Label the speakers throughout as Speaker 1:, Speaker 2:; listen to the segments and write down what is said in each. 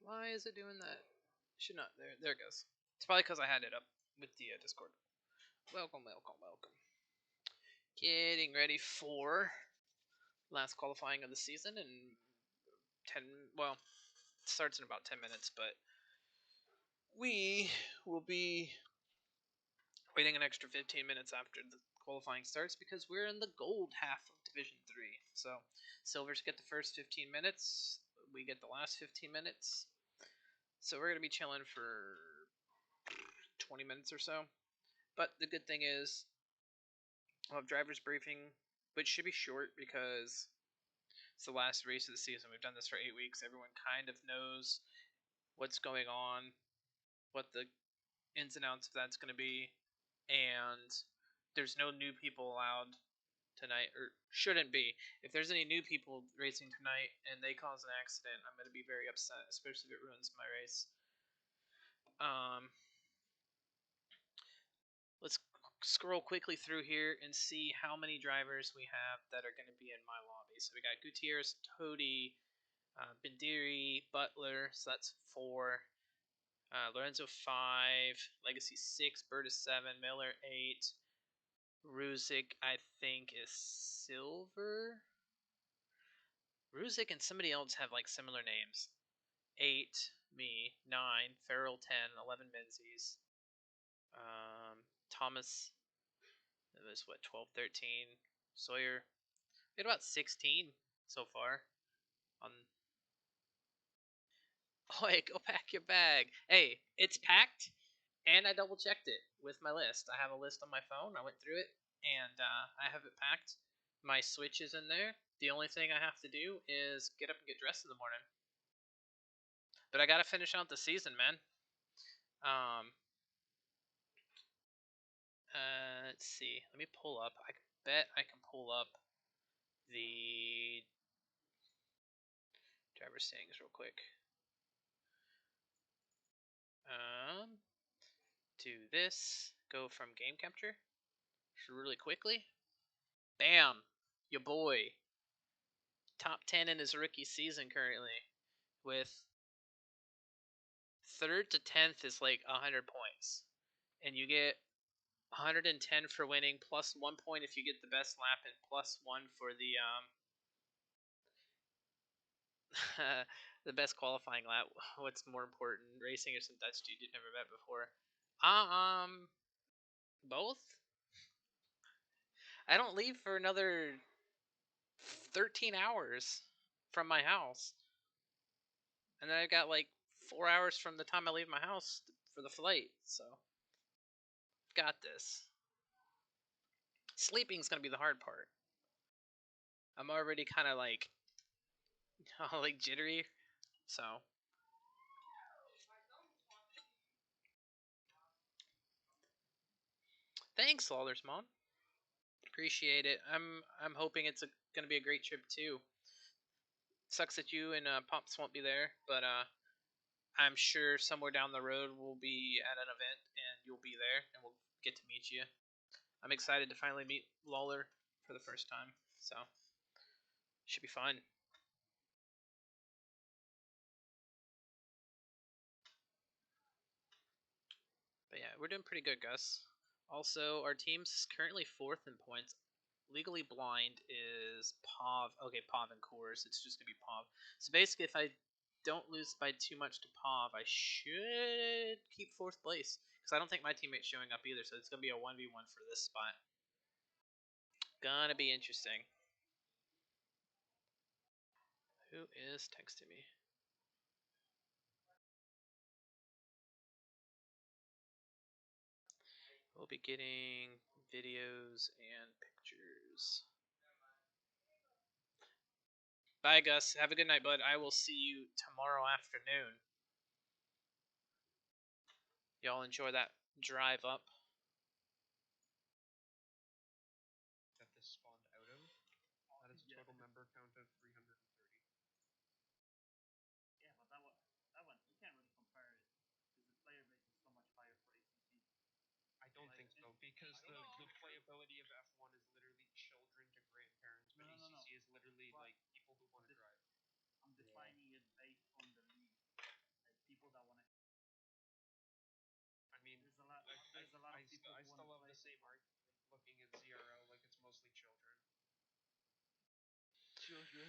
Speaker 1: Why is it doing that? Should not. There it goes. It's probably because I had it up with the Discord. Welcome. Getting ready for last qualifying of the season in 10. Well, it starts in about 10 minutes, but we will be waiting an extra 15 minutes after the qualifying starts because we're in the gold half of Division 3. So, silvers get the first 15 minutes, we get the last 15 minutes. So, we're going to be chilling for 20 minutes or so. But the good thing is, we'll have driver's briefing, which should be short because it's the last race of the season. We've done this for 8 weeks. Everyone kind of knows what's going on, what the ins and outs of that's going to be, and there's no new people allowed tonight, or shouldn't be. If there's any new people racing tonight and they cause an accident, I'm going to be very upset, especially if it ruins my race. Let's scroll quickly through here and see how many drivers we have that are going to be in my lobby. So we got Gutierrez, Toady, Bindiri, Butler, so that's 4. Lorenzo 5, Legacy 6, Berta 7, Miller 8, Ruzik I think is silver. Ruzik and somebody else have like similar names. 8, me, 9, Farrell 10, 11 Menzies. Thomas, it was what, 12, 13. Sawyer, we had about 16 so far. Oh, hey, go pack your bag. Hey, it's packed, and I double checked it with my list. I have a list on my phone. I went through it, and I have it packed. My Switch is in there. The only thing I have to do is get up and get dressed in the morning. But I gotta finish out the season, man. Let's see. Let me pull up. I bet I can pull up the driver settings real quick. Do this. Go from game capture really quickly. Bam, your boy. Top 10 in his rookie season currently, with 3rd to 10th is like 100 points, and you get 110 for winning, plus 1 point if you get the best lap, and plus 1 for the the best qualifying lap. What's more important, racing or some Dutch dude you've never met before? Both. I don't leave for another 13 hours from my house, and then I've got like 4 hours from the time I leave my house for the flight. So got this. Sleeping's gonna be the hard part. I'm already kind of like, like jittery, so. Thanks, Lawlersmon. Appreciate it. I'm hoping it's gonna be a great trip too. Sucks that you and Pops won't be there, but I'm sure somewhere down the road we'll be at an event and you'll be there and we'll get to meet you. I'm excited to finally meet Lawler for the first time, so should be fun. But yeah, we're doing pretty good, Gus. Also, our team's currently 4th in points. Legally Blind is Pav. Okay, Pav and Coors. It's just going to be Pav. So basically, if I don't lose by too much to Pav, I should keep 4th place. Because I don't think my teammate's showing up either, so it's going to be a 1v1 for this spot. Gonna be interesting. Who is texting me? We'll be getting videos and pictures. Bye, Gus. Have a good night, bud. I will see you tomorrow afternoon. Y'all enjoy that drive up.
Speaker 2: That this spawned out of. That is a total member count of 330.
Speaker 3: Yeah, but that one you can't really compare it because the player base is so much higher for ACC.
Speaker 2: I don't think so, because the playability of F1 is literally children to grandparents, but ACC is literally like people who want to drive.
Speaker 3: I'm defining it based on the league.
Speaker 2: looking at SRA like it's mostly children. Children.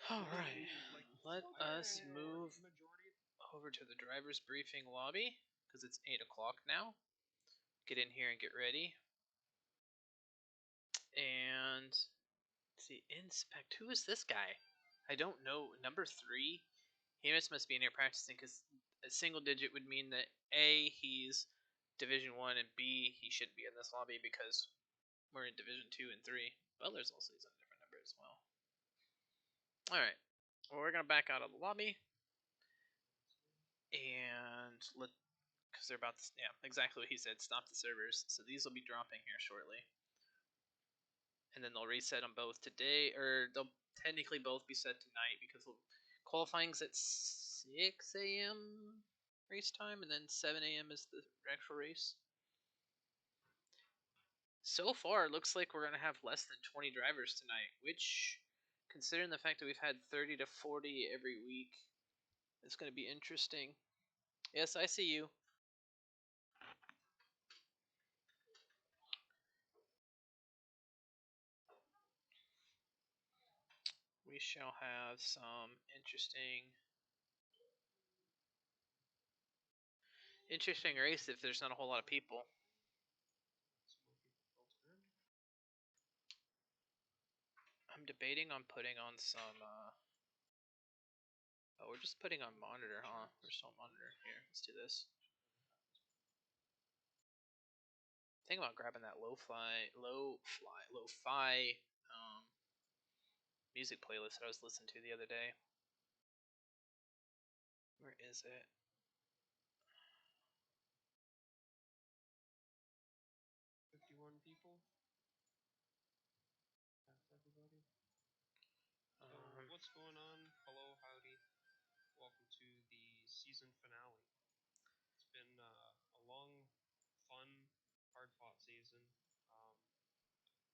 Speaker 1: All right,
Speaker 2: Like,
Speaker 1: let us move
Speaker 2: majority.
Speaker 1: over to the driver's briefing lobby because it's 8 o'clock now. Get in here and get ready. And see, inspect. Who is this guy? I don't know. Number 3. He must be in here practicing because a single digit would mean that A, he's Division 1, and B, he shouldn't be in this lobby because we're in Division 2 and 3. Butler's also is a different number as well. Alright. Well, we're going to back out of the lobby. And let. Because they're about to. Yeah, exactly what he said. Stop the servers. So these will be dropping here shortly. And then they'll reset them both today, or they'll technically both be set tonight because qualifying's at 6 a.m. race time, and then 7 a.m. is the actual race. So far, it looks like we're going to have less than 20 drivers tonight, which, considering the fact that we've had 30 to 40 every week, is going to be interesting. Yes, I see you. We shall have some interesting race if there's not a whole lot of people. I'm debating on putting on some. Oh, we're just putting on monitor, huh? We're still on monitor. Here, let's do this. Think about grabbing that lo-fi music playlist that I was listening to the other day. Where is it?
Speaker 2: 51 people. That's everybody. So what's going on? Hello, howdy. Welcome to the season finale. It's been a long, fun, hard-fought season,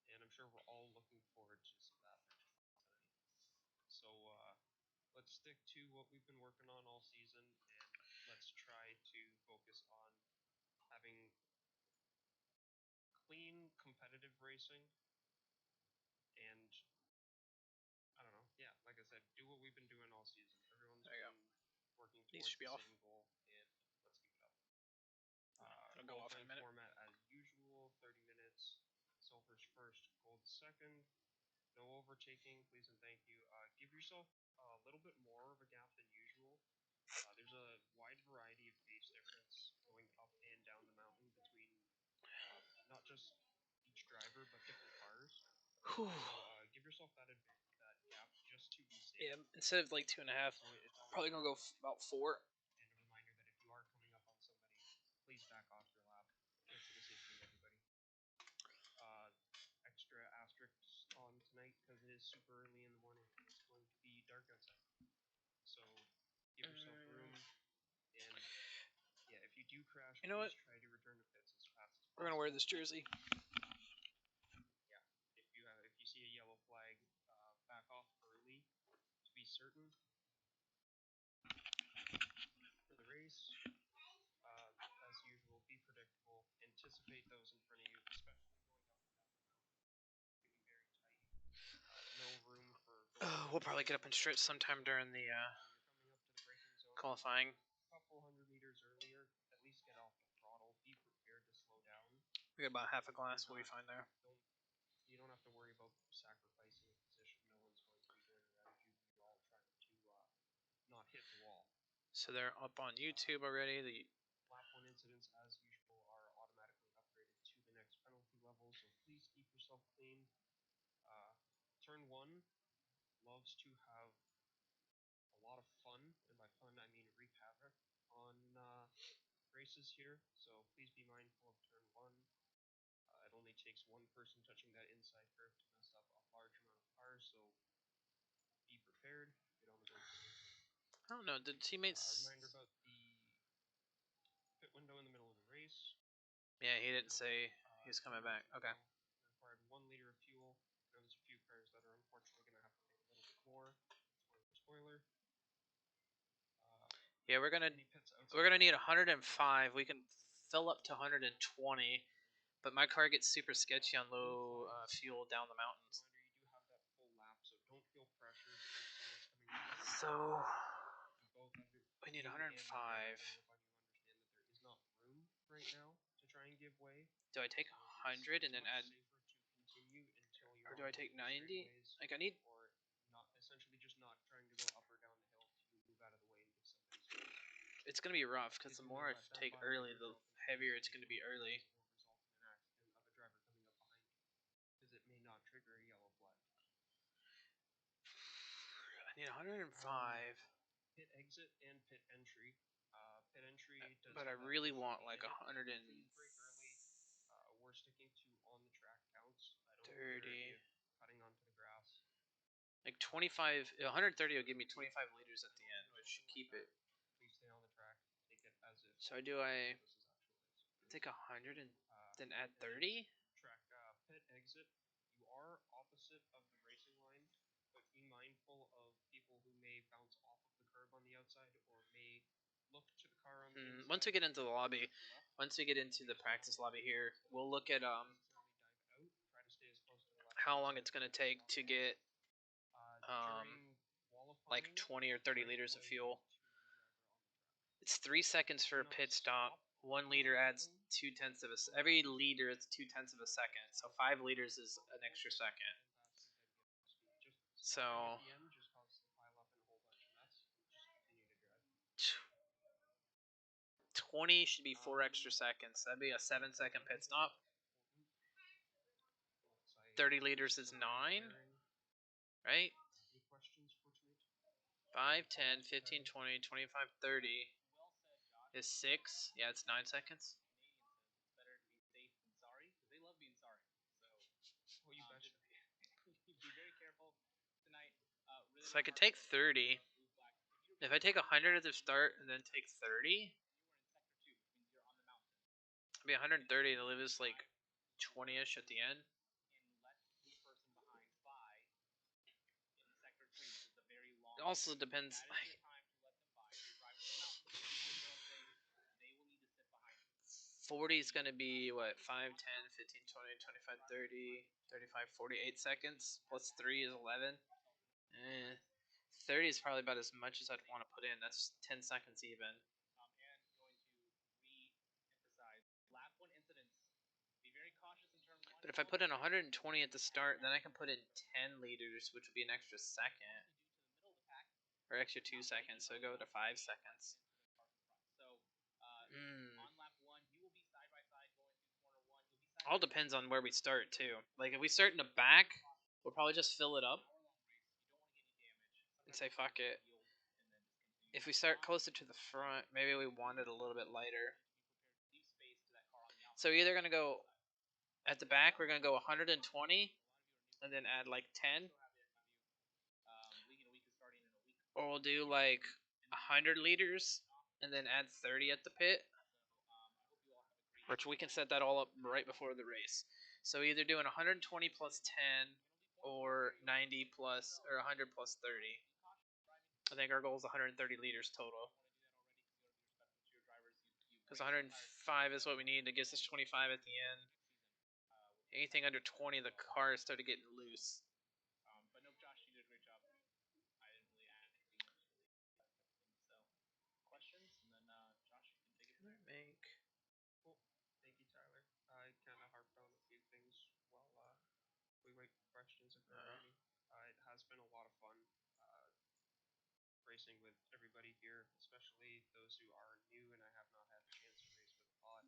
Speaker 2: and I'm sure we're all looking forward to some of that tonight. So let's stick to what we've been working on all season, and let's try to focus on having clean, competitive racing, and I don't know. Yeah, like I said, do what we've been doing all season. Everyone's been working
Speaker 1: These
Speaker 2: towards
Speaker 1: should be
Speaker 2: the
Speaker 1: off.
Speaker 2: same goal, and let's keep it up.
Speaker 1: It'll go off in a minute.
Speaker 2: Format as usual, 30 minutes. Silver's first, gold second. No overtaking, please and thank you. Give yourself a little bit more of a gap than usual. There's a wide variety of pace difference going up and down the mountain between not just each driver, but different cars. So give yourself that gap just to be safe.
Speaker 1: Yeah, instead of like 2.5,
Speaker 2: So it's
Speaker 1: probably gonna go about 4.
Speaker 2: And a reminder that if you are coming up on somebody, please back off your lap, just for the safety of everybody. Extra asterisks on tonight because it is super early in the morning. It's going to be dark outside. So give yourself room, and yeah, if you do crash, please try to return to pits as fast as possible.
Speaker 1: We're gonna wear this jersey.
Speaker 2: Yeah, if you see a yellow flag, back off early to be certain. For the race, as usual, be predictable. Anticipate those in front of you, especially going up and down the mountain. It can be very tight. No room for.
Speaker 1: We'll probably get up and stretch sometime during the
Speaker 2: Coming up to the braking zone.
Speaker 1: qualifying.
Speaker 2: A couple hundred meters earlier, at least get off the throttle. Be prepared to slow down.
Speaker 1: We got about half a glass. We'll be fine there.
Speaker 2: You don't have to worry about sacrificing a position. No one's going to be going around you. You're all trying to not hit the wall.
Speaker 1: So they're up on YouTube already. The
Speaker 2: lap 1 incidents, as usual, are automatically upgraded to the next penalty level. So please keep yourself clean. Turn 1 loves to have a lot of fun, and by fun I mean wreak havoc on races here. So please be mindful of turn 1. It only takes one person touching that inside curve to mess up a large amount of cars, so be prepared. Get on the brakes.
Speaker 1: I don't know. Did teammates?
Speaker 2: Reminder about the pit window in the middle of the race.
Speaker 1: Yeah, he didn't say he's coming back. Okay.
Speaker 2: Required 1 liter of fuel. I know there's a few cars that are unfortunately going to have to take a little bit more. Spoiler.
Speaker 1: Yeah, we're gonna need 105. We can fill up to 120, But my car gets super sketchy on low fuel down the mountains.
Speaker 2: Reminder, you do have that full lap, so don't feel pressured if someone's coming up.
Speaker 1: So
Speaker 2: You both have it.
Speaker 1: we need
Speaker 2: you
Speaker 1: 105.
Speaker 2: and the driver coming up on you understand that there is not room right now to try and give way.
Speaker 1: Do I take
Speaker 2: So
Speaker 1: 100 and then
Speaker 2: it's
Speaker 1: add,
Speaker 2: much safer to continue until you're
Speaker 1: or do I
Speaker 2: on
Speaker 1: take
Speaker 2: the
Speaker 1: 90?
Speaker 2: straightaways,
Speaker 1: Like I need.
Speaker 2: or not essentially just not trying to go up or down the hill to move out of the way and give somebody space.
Speaker 1: It's gonna be rough because the
Speaker 2: Because you
Speaker 1: more
Speaker 2: know
Speaker 1: I
Speaker 2: that
Speaker 1: take
Speaker 2: bottom
Speaker 1: early,
Speaker 2: gear
Speaker 1: the
Speaker 2: drop into
Speaker 1: heavier it's
Speaker 2: space
Speaker 1: gonna be early.
Speaker 2: will result in an accident of a driver coming up behind you, because it may not trigger a yellow flag.
Speaker 1: I need 105.
Speaker 2: Pit exit and pit entry. Pit entry does
Speaker 1: But I
Speaker 2: have that
Speaker 1: really
Speaker 2: push
Speaker 1: want
Speaker 2: to
Speaker 1: like
Speaker 2: begin it.
Speaker 1: 100 and
Speaker 2: Please brake early. We're sticking to on the track counts. I don't
Speaker 1: 30.
Speaker 2: care if you're cutting onto the grass.
Speaker 1: Like 25, 130 will give me 25 liters at the end, which should keep it.
Speaker 2: Please stay on the track. Take it as if.
Speaker 1: So do I
Speaker 2: this is actually
Speaker 1: take 100 and then add 30?
Speaker 2: Track pit exit. You are opposite of the racing line, but be mindful of people who may bounce off of the curb on the outside or may look to the car on the inside.
Speaker 1: Once we get into the lobby, once we get into the practice lobby here, we'll look at how long it's gonna take to get like 20 or 30 liters of fuel. It's 3 seconds for a pit stop. 1 liter adds 2/10 of a. Every liter is 2/10 of a second, so 5 liters is an extra second. So 20 should be 4 extra seconds. That'd be a 7-second pit stop. 30 liters is 9, right? 5, 10, 15, 20, 25, 30 is 6. Yeah, it's 9 seconds. So I could take 30. If I take 100 at the start and then take 30, it'd be 130 and leave us like 20-ish at the end. It also depends. 40 is going to be what? 5, 10, 15, 20, 25, 30, 35, 48 seconds. Plus 3 is 11. 30 is probably about as much as I'd want to put in. That's 10 seconds even. But if I put in 120 at the start, then I can put in 10 liters, which would be an extra second. Or extra 2 seconds, so go to 5 seconds. All depends on where we start, too. Like, if we start in the back, we'll probably just fill it up and say, fuck it. If we start closer to the front, maybe we want it a little bit lighter. So we're either going to go at the back, we're going to go 120 and then add like 10. Or we'll do like 100 liters and then add 30 at the pit. Which we can set that all up right before the race. So either doing 120 plus 10 or 90 plus or 100 plus 30. I think our goal is 130 liters total. Because 105 is what we need. That gives us 25 at the end. Anything under 20, the car started getting loose. Make.
Speaker 2: Cool. Thank you, Tyler. I kind of harped on a few things while we wait for questions if there are any. It has been a lot of fun racing with everybody here, especially those who are new and I have not had the chance to race with a lot.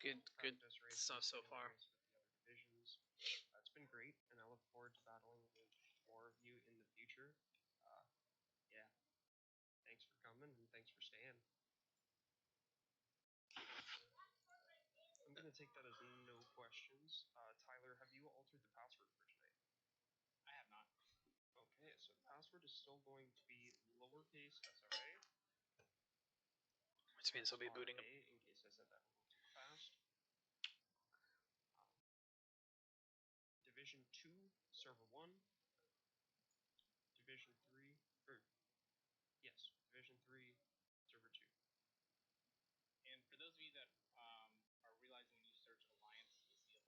Speaker 1: Good stuff so far.
Speaker 2: With the other divisions. It's been great, and I look forward to battling with more of you in the future. Yeah. Thanks for coming, and thanks for staying. I'm going to take that as no questions. Tyler, have you altered the password for tonight? I have not. Okay, so the password is still going to be lowercase SRA.
Speaker 1: Which means we'll be booting them.
Speaker 2: In case I said that a little too fast. Division 2, Server 1. Division 3, yes, Division 3, Server 2. And for those of you that are realizing when you search Alliance, you'll see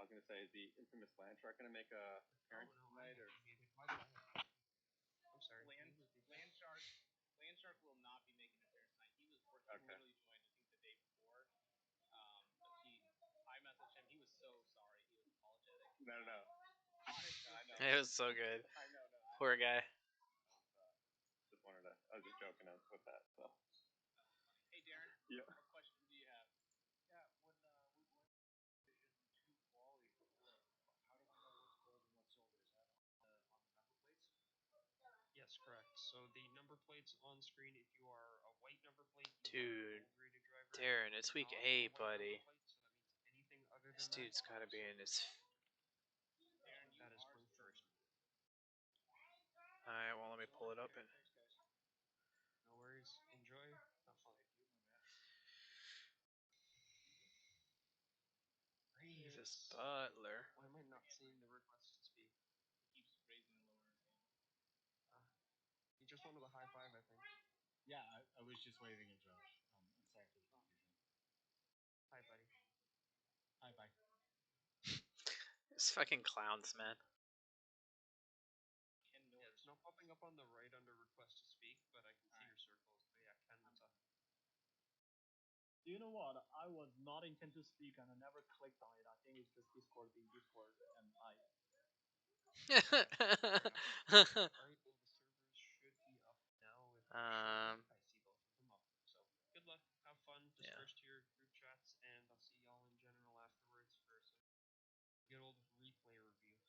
Speaker 4: was gonna say, is the infamous land shark gonna make a appearance tonight, or?
Speaker 2: I'm sorry.
Speaker 5: Land Shark will not be making an appearance tonight. He was working,
Speaker 4: Okay.
Speaker 5: literally joined, I think, the day before. But I messaged him. He was so sorry. He was apologetic.
Speaker 4: No.
Speaker 5: Honestly,
Speaker 4: I know.
Speaker 1: It was so good.
Speaker 5: I know.
Speaker 1: Poor guy.
Speaker 4: Just wanted to. I was just joking with that. So.
Speaker 5: Hey, Darren.
Speaker 4: Yeah.
Speaker 5: What question do you have?
Speaker 3: Yeah, when we went Division 2 quality, how do we know what's gold and what's silver? Is that on the number plates?
Speaker 2: Yes, correct. So the number plates on screen, if you are a white number plate, you
Speaker 1: Dude,
Speaker 2: are a gold rated driver.
Speaker 1: Darren,
Speaker 2: If
Speaker 1: it's
Speaker 2: you're
Speaker 1: week
Speaker 2: not
Speaker 1: 8,
Speaker 2: a white
Speaker 1: buddy.
Speaker 2: number plate, so that means anything other
Speaker 1: This
Speaker 2: than
Speaker 1: dude's
Speaker 2: that,
Speaker 1: gotta be in his.
Speaker 5: Darren, you
Speaker 2: that is
Speaker 5: are
Speaker 2: going first.
Speaker 1: Alright, well, let me pull it up. And
Speaker 2: No worries. Enjoy. Have fun.
Speaker 1: Jesus Butler.
Speaker 2: Why am I not seeing the request to speak?
Speaker 5: He keeps raising and lowering his hand.
Speaker 2: He just wanted a high five, I think.
Speaker 3: Yeah, I was just waving at Josh. I'm sorry for the confusion.
Speaker 2: Hi, buddy.
Speaker 3: Hi, bye.
Speaker 1: It's fucking clowns, man.
Speaker 5: Ken
Speaker 2: Yeah,
Speaker 5: Norris.
Speaker 2: it's not popping up on the right under request to speak, but I can see your circles. But yeah, Ken, what's up?
Speaker 3: Do you know what? I was not intent to speak and I never clicked on it. I think it's just Discord being Discord and I.
Speaker 2: Alright, well, the servers should be up now. If they should be, I see both of them up. So good luck, have fun, disperse to your group chats, and I'll see y'all in general afterwards for some good old replay review.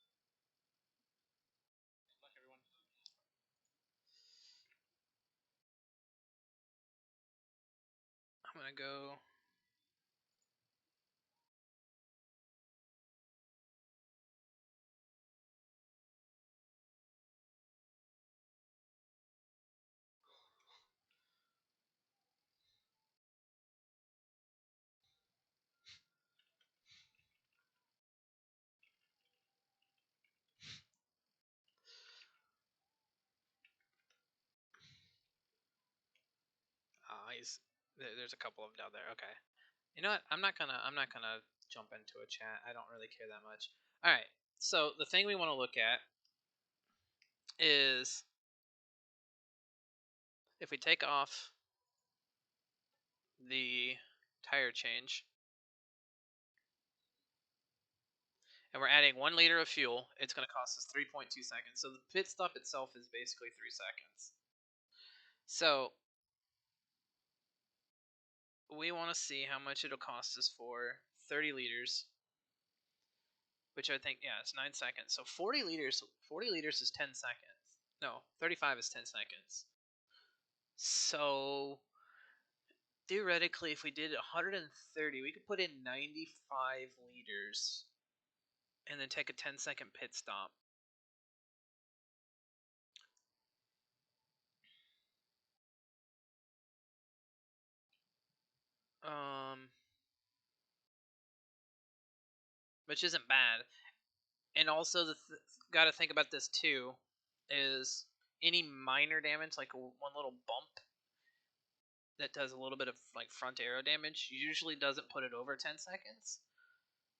Speaker 5: Good luck, everyone.
Speaker 1: I'm gonna go. There's a couple of them down there. Okay. You know what? I'm not gonna jump into a chat. I don't really care that much. All right. So the thing we want to look at is if we take off the tire change and we're adding 1 liter of fuel, it's going to cost us 3.2 seconds. So the pit stop itself is basically 3 seconds. So we want to see how much it'll cost us for 30 liters, which I think, yeah, it's 9 seconds. So 40 liters is 10 seconds. No, 35 is 10 seconds. So theoretically, if we did 130, we could put in 95 liters and then take a 10-second pit stop. Which isn't bad. And also, got to think about this too, is any minor damage, like one little bump that does a little bit of like front aero damage, usually doesn't put it over 10 seconds.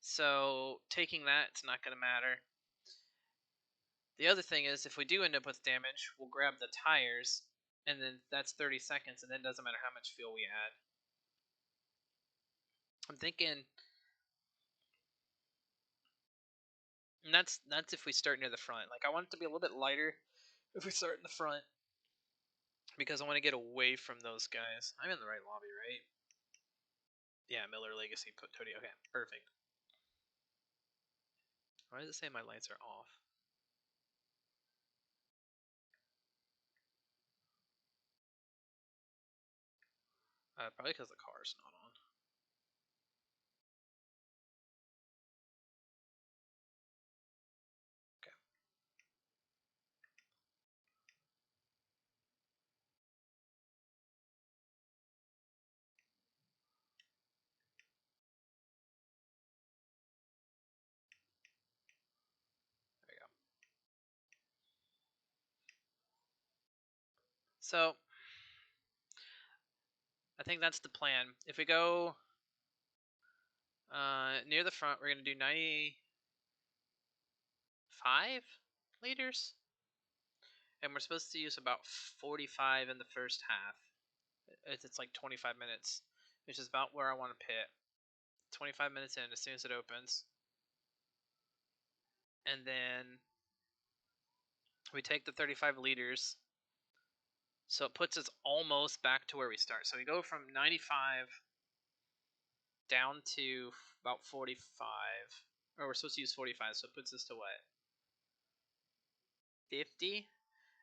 Speaker 1: So taking that, it's not going to matter. The other thing is, if we do end up with damage, we'll grab the tires, and then that's 30 seconds, and then it doesn't matter how much fuel we add. I'm thinking, and that's if we start near the front. Like, I want it to be a little bit lighter if we start in the front, because I want to get away from those guys. I'm in the right lobby, right? Yeah, Miller Legacy, put Cody. Okay, perfect. Why does it say my lights are off? Probably because the car's not on. Okay. There you go. So, I think that's the plan. If we go near the front, we're going to do 90. 5 liters, and we're supposed to use about 45 in the first half. It's like 25 minutes, which is about where I want to pit. 25 minutes in, as soon as it opens, and then we take the 35 liters, so it puts us almost back to where we start. So we go from 95 down to about 45, or we're supposed to use 45, so it puts us to what, 50,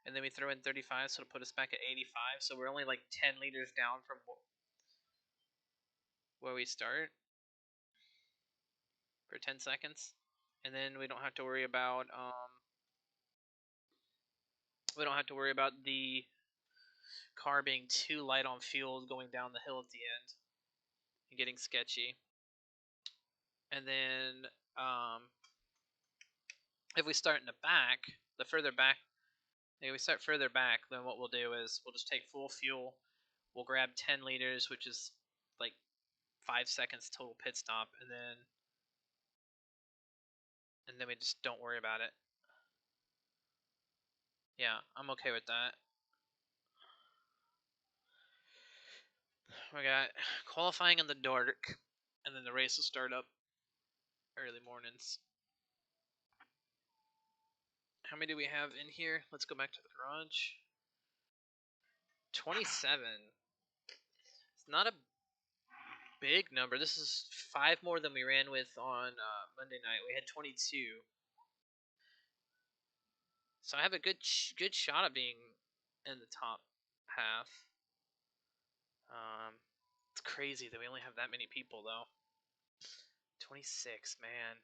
Speaker 1: and then we throw in 35, so it'll put us back at 85. So we're only like 10 liters down from where we start for 10 seconds, and then we don't have to worry about the car being too light on fuel going down the hill at the end and getting sketchy. And then if we start in the back, if we start further back, then what we'll do is we'll just take full fuel. We'll grab 10 liters, which is like 5 seconds total pit stop, and then we just don't worry about it. Yeah, I'm okay with that. We got qualifying in the dark, and then the race will start up early mornings. How many do we have in here? Let's go back to the garage. 27. It's not a big number. This is 5 more than we ran with on Monday night. We had 22. So I have a good shot of being in the top half. It's crazy that we only have that many people, though. 26, man.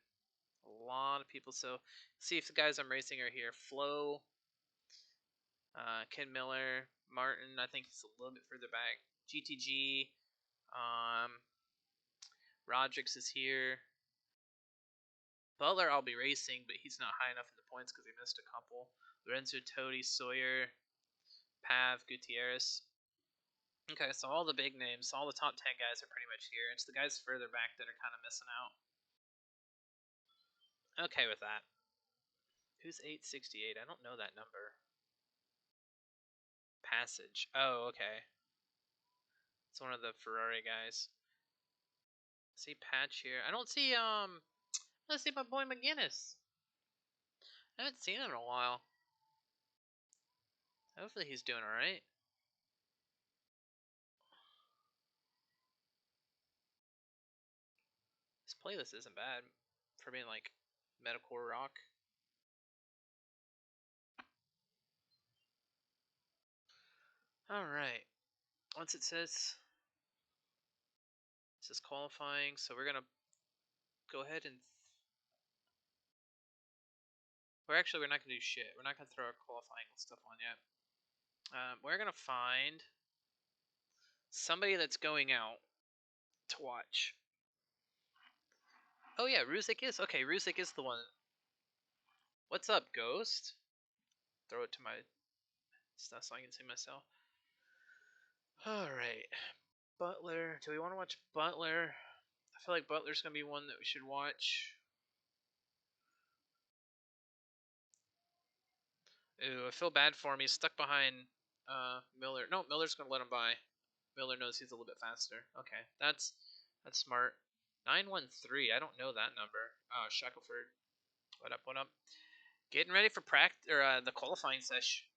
Speaker 1: A lot of people. So, see if the guys I'm racing are here. Flo, Ken Miller, Martin, I think he's a little bit further back. GTG, Rodrix is here. Butler I'll be racing, but he's not high enough in the points because he missed a couple. Lorenzo, Toti, Sawyer, Pav, Gutierrez. Okay, so all the big names, all the top 10 guys are pretty much here. It's the guys further back that are kind of missing out. Okay with that. Who's 868? I don't know that number. Passage. Oh, okay. It's one of the Ferrari guys. See Patch here. I don't see let's see my boy McGinnis. I haven't seen him in a while. Hopefully he's doing alright. This playlist isn't bad for being like metalcore rock. Alright. Once it says qualifying, so we're gonna go ahead and we're not gonna do shit. We're not gonna throw our qualifying stuff on yet. We're gonna find somebody that's going out to watch. Oh yeah, Ruzik is okay. Ruzik is the one. What's up, Ghost? Throw it to my stuff so I can see myself. All right, Butler. Do we want to watch Butler? I feel like Butler's gonna be one that we should watch. Ooh, I feel bad for him. He's stuck behind Miller. No, Miller's gonna let him by. Miller knows he's a little bit faster. Okay, that's smart. 913. I don't know that number. Oh, Shackelford. What up? What up? Getting ready for practice or the qualifying session.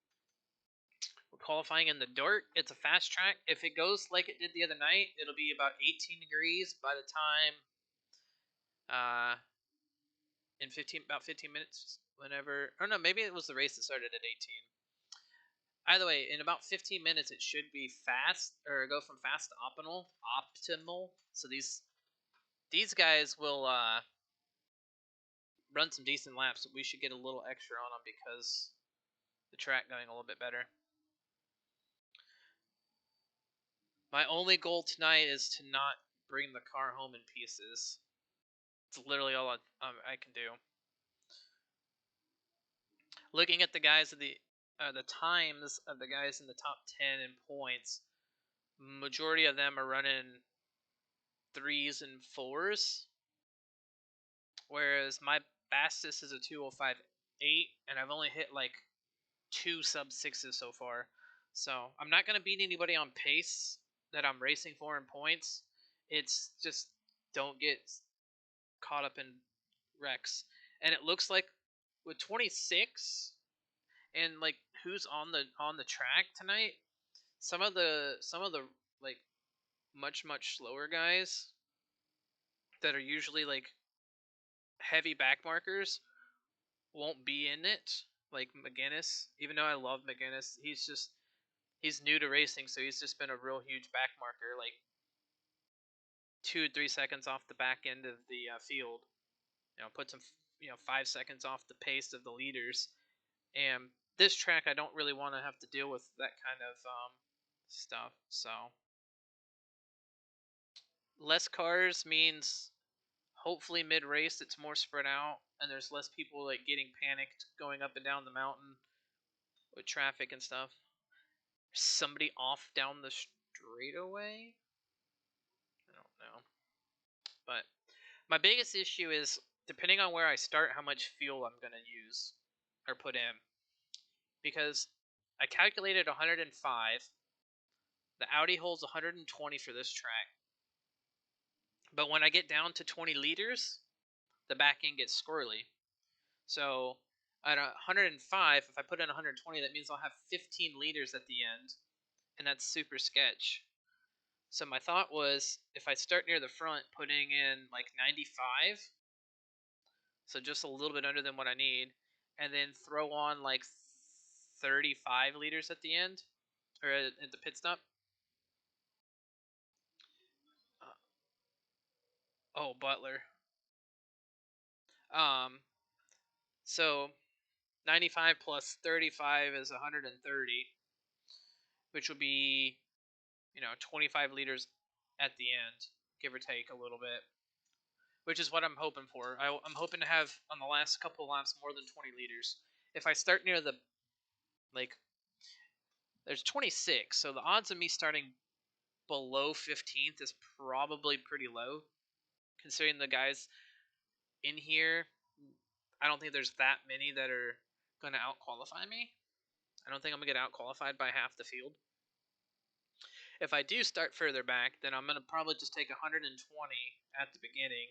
Speaker 1: We're qualifying in the dirt. It's a fast track. If it goes like it did the other night, it'll be about 18 degrees by the time in about 15 minutes. Whenever, or no, maybe it was the race that started at 18. Either way, in about 15 minutes, it should be fast or go from fast to optimal. So these guys will run some decent laps. We should get a little extra on them because the track going a little bit better. My only goal tonight is to not bring the car home in pieces. It's literally all I can do. Looking at the guys of the times of the guys in the top 10 in points, majority of them are running 3s and 4s, whereas my fastest is a 205 8, and I've only hit like 2 sub 6s so far. So I'm not going to beat anybody on pace that I'm racing for in points. It's just don't get caught up in wrecks. And it looks like with 26 and like who's on the track tonight, some of the like much slower guys that are usually like heavy back markers won't be in it. Like McGinnis, even though I love McGinnis, he's new to racing, so he's just been a real huge back marker, like 2 or 3 seconds off the back end of the field. Puts him 5 seconds off the pace of the leaders. And this track, I don't really want to have to deal with that kind of stuff. So less cars means hopefully mid race it's more spread out and there's less people like getting panicked going up and down the mountain with traffic and stuff. Somebody off down the straightaway? I don't know. But my biggest issue is depending on where I start, how much fuel I'm going to use or put in. Because I calculated 105. The Audi holds 120 for this track. But when I get down to 20 liters, the back end gets squirrely. So at 105, if I put in 120, that means I'll have 15 liters at the end. And that's super sketch. So my thought was if I start near the front, putting in like 95, so just a little bit under than what I need, and then throw on like 35 liters at the end, or at the pit stop. Oh, Butler. Um, so 95 plus 35 is 130, which would be 25 liters at the end, give or take a little bit, which is what I'm hoping for. I'm hoping to have on the last couple laps more than 20 liters. If I start near the like, there's 26, so the odds of me starting below 15th is probably pretty low, considering the guys in here. I don't think there's that many that are going to out qualify me. I don't think I'm going to get out qualified by half the field. If I do start further back, then I'm going to probably just take 120 at the beginning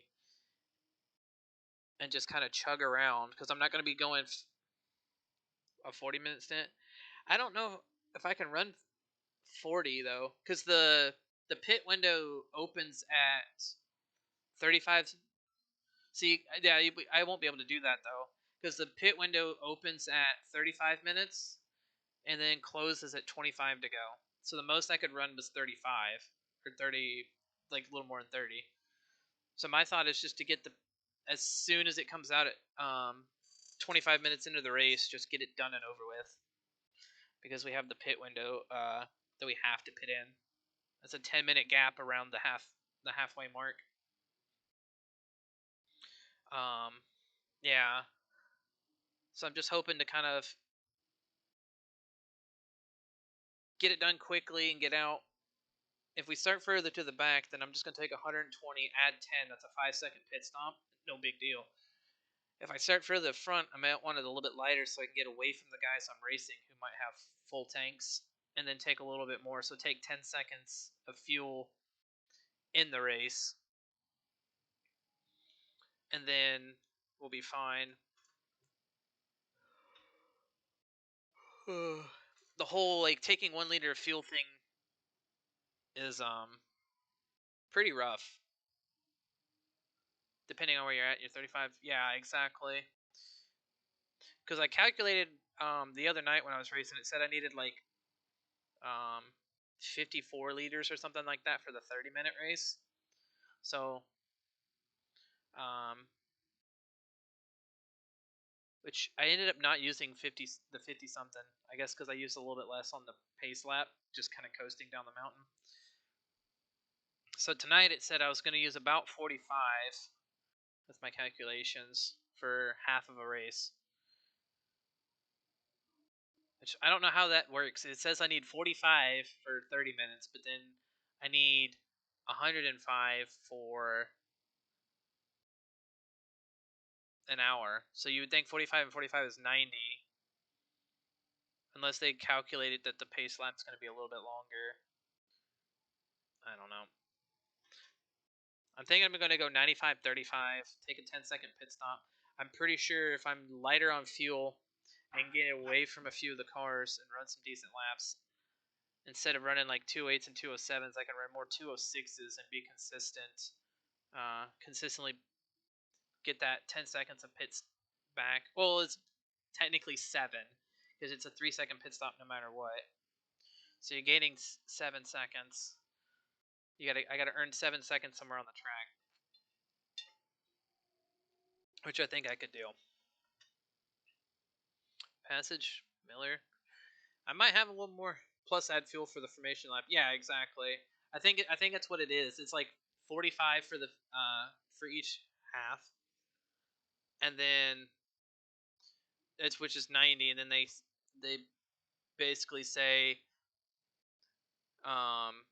Speaker 1: and just kind of chug around because I'm not going to be going a 40-minute stint. I don't know if I can run 40 though, because the pit window opens at 35. See, yeah, I won't be able to do that though, because the pit window opens at 35 minutes and then closes at 25 to go. So the most I could run was 35 or 30, like a little more than 30. So my thought is just to get as soon as it comes out at 25 minutes into the race, just get it done and over with, because we have the pit window that we have to pit in. It's a 10-minute gap around the halfway mark. Yeah. So I'm just hoping to kind of get it done quickly and get out. If we start further to the back, then I'm just going to take 120, add 10. That's a 5-second pit stop. No big deal. If I start further front, I might want it a little bit lighter so I can get away from the guys I'm racing who might have full tanks, and then take a little bit more. So take 10 seconds of fuel in the race, and then we'll be fine. The whole like taking 1 liter of fuel thing is pretty rough. Depending on where you're at, you're 35. Yeah, exactly. Because I calculated the other night when I was racing, it said I needed like 54 liters or something like that for the 30-minute race. So, which I ended up not using the 50 something. I guess because I used a little bit less on the pace lap, just kind of coasting down the mountain. So tonight it said I was going to use about 45 with my calculations for half of a race. Which I don't know how that works. It says I need 45 for 30 minutes, but then I need 105 for an hour. So you would think 45 and 45 is 90. Unless they calculated that the pace lap's going to be a little bit longer. I don't know. I'm thinking I'm going to go 95-35, take a 10-second pit stop. I'm pretty sure if I'm lighter on fuel and get away from a few of the cars and run some decent laps, instead of running like 208s and 207s, I can run more 206s and be consistent. Consistently get that 10 seconds of pits back. Well, it's technically 7 because it's a 3-second pit stop no matter what. So you're gaining 7 seconds. I gotta earn 7 seconds somewhere on the track, which I think I could do. Passage Miller. I might have a little more plus add fuel for the formation lap. Yeah, exactly. I think that's what it is. It's like 45 for each half, and then it's which is 90, and then they basically say um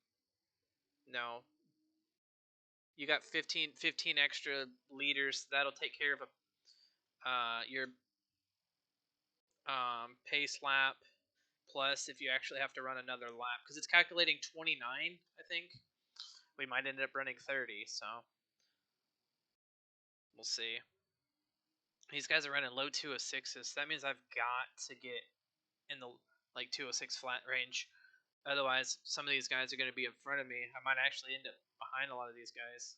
Speaker 1: no, you got 15 extra liters. That'll take care of your pace lap plus if you actually have to run another lap because it's calculating 29. I think we might end up running 30, so we'll see. These guys are running low 206s, so that means I've got to get in the like 206 flat range. Otherwise, some of these guys are going to be in front of me. I might actually end up behind a lot of these guys.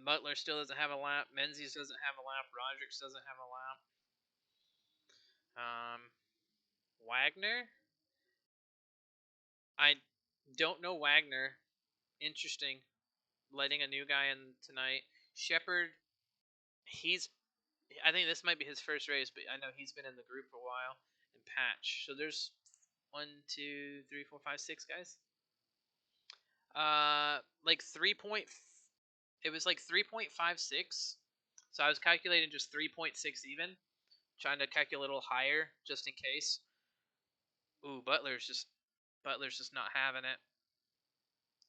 Speaker 1: Butler still doesn't have a lap. Menzies doesn't have a lap. Rodriguez doesn't have a lap. Wagner? I don't know Wagner. Interesting. Letting a new guy in tonight. Shepard, he's. I think this might be his first race, but I know he's been in the group for a while. And Patch. So there's 1, 2, 3, 4, 5, 6 guys. Like 3 point. It was like 3.56. So I was calculating just 3.6 even, trying to calculate a little higher just in case. Ooh, Butler's just not having it.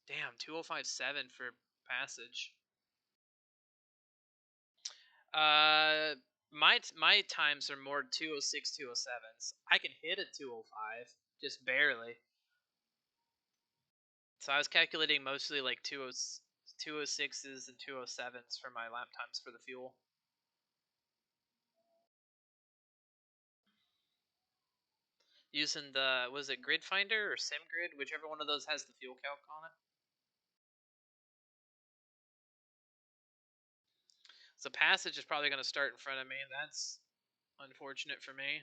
Speaker 1: Damn, 2057 for passage. Uh, my times are more 206, 207s. I can hit a 205, just barely. So I was calculating mostly like 206s and 207s for my lap times for the fuel. Using was it Grid Finder or SimGrid, whichever one of those has the fuel calc on it. So passage is probably going to start in front of me. That's unfortunate for me.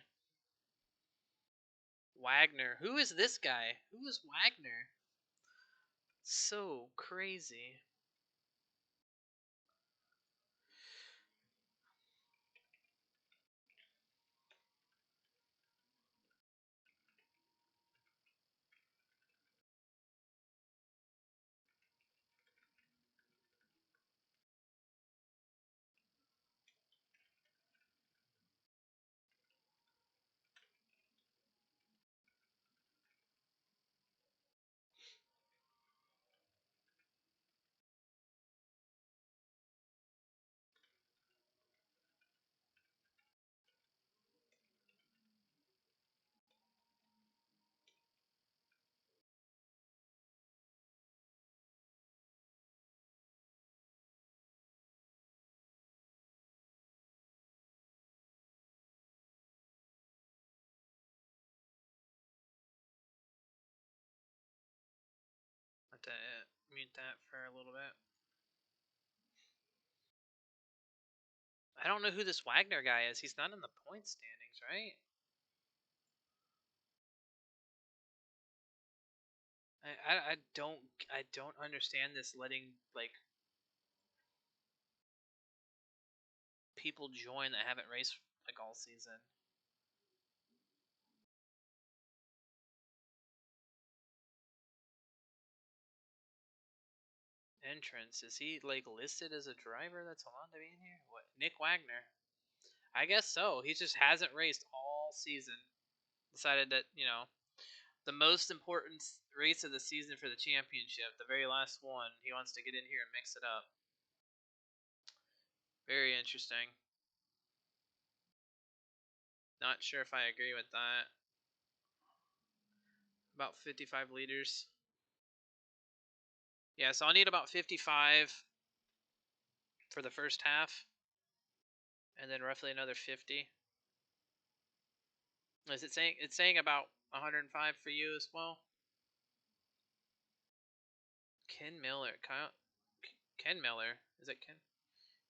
Speaker 1: Wagner. Who is this guy? Who is Wagner? So crazy. Have to mute that for a little bit. I don't know who this Wagner guy is. He's not in the point standings, right? I don't understand this letting like people join that haven't raced like all season. Entrance, is he like listed as a driver that's allowed to be in here? What, Nick Wagner? I guess so. He just hasn't raced all season. Decided that the most important race of the season for the championship, the very last one, he wants to get in here and mix it up. Very interesting. Not sure if I agree with that. About 55 liters. Yeah, so I'll need about 55 for the first half, and then roughly another 50. Is it saying it's saying about 105 for you as well? Ken Miller, Kyle, Ken Miller, is it Ken?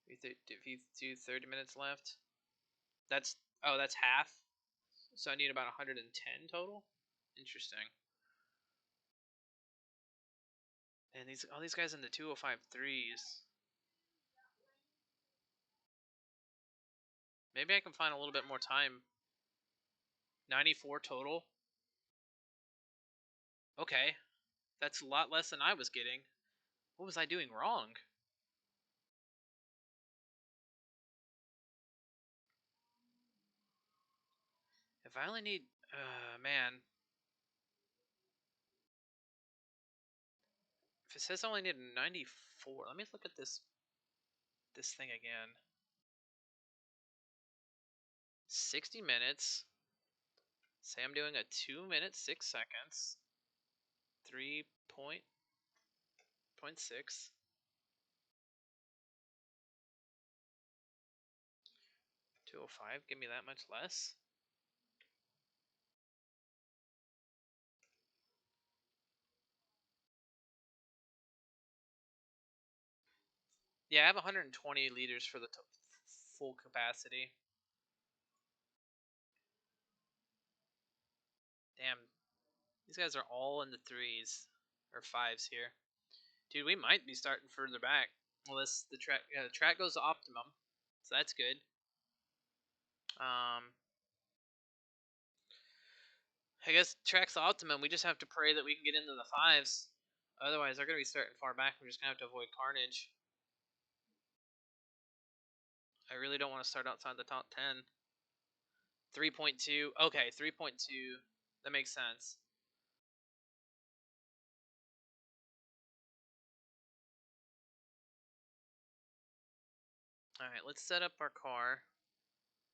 Speaker 1: If you do 30 minutes left, that's that's half. So I need about 110 total. Interesting. And all these guys in the 205 threes. Maybe I can find a little bit more time. 94 total. Okay, that's a lot less than I was getting. What was I doing wrong? If I only need, man. If it says I only need 94, let me look at this thing again. 60 minutes. Say I'm doing a 2 minute 6 seconds. 3.6. 205. Give me that much less. Yeah, I have 120 liters for the full capacity. Damn, these guys are all in the threes or fives here. Dude, we might be starting further back unless the track goes to optimum, so that's good. I guess track's to optimum. We just have to pray that we can get into the fives. Otherwise, they're gonna be starting far back. We're just gonna have to avoid carnage. I really don't want to start outside the top 10. 3.2. Okay, 3.2. That makes sense. Alright, let's set up our car.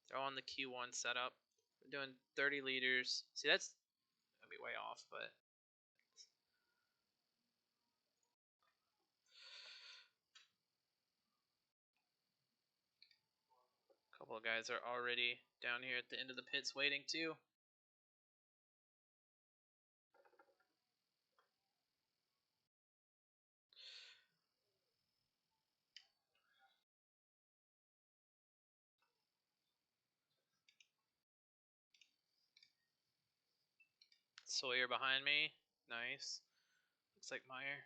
Speaker 1: Throw on the Q1 setup. We're doing 30 liters. See, that's going to be way off, but... A couple of guys are already down here at the end of the pits waiting, too. Sawyer behind me. Nice. Looks like Meyer.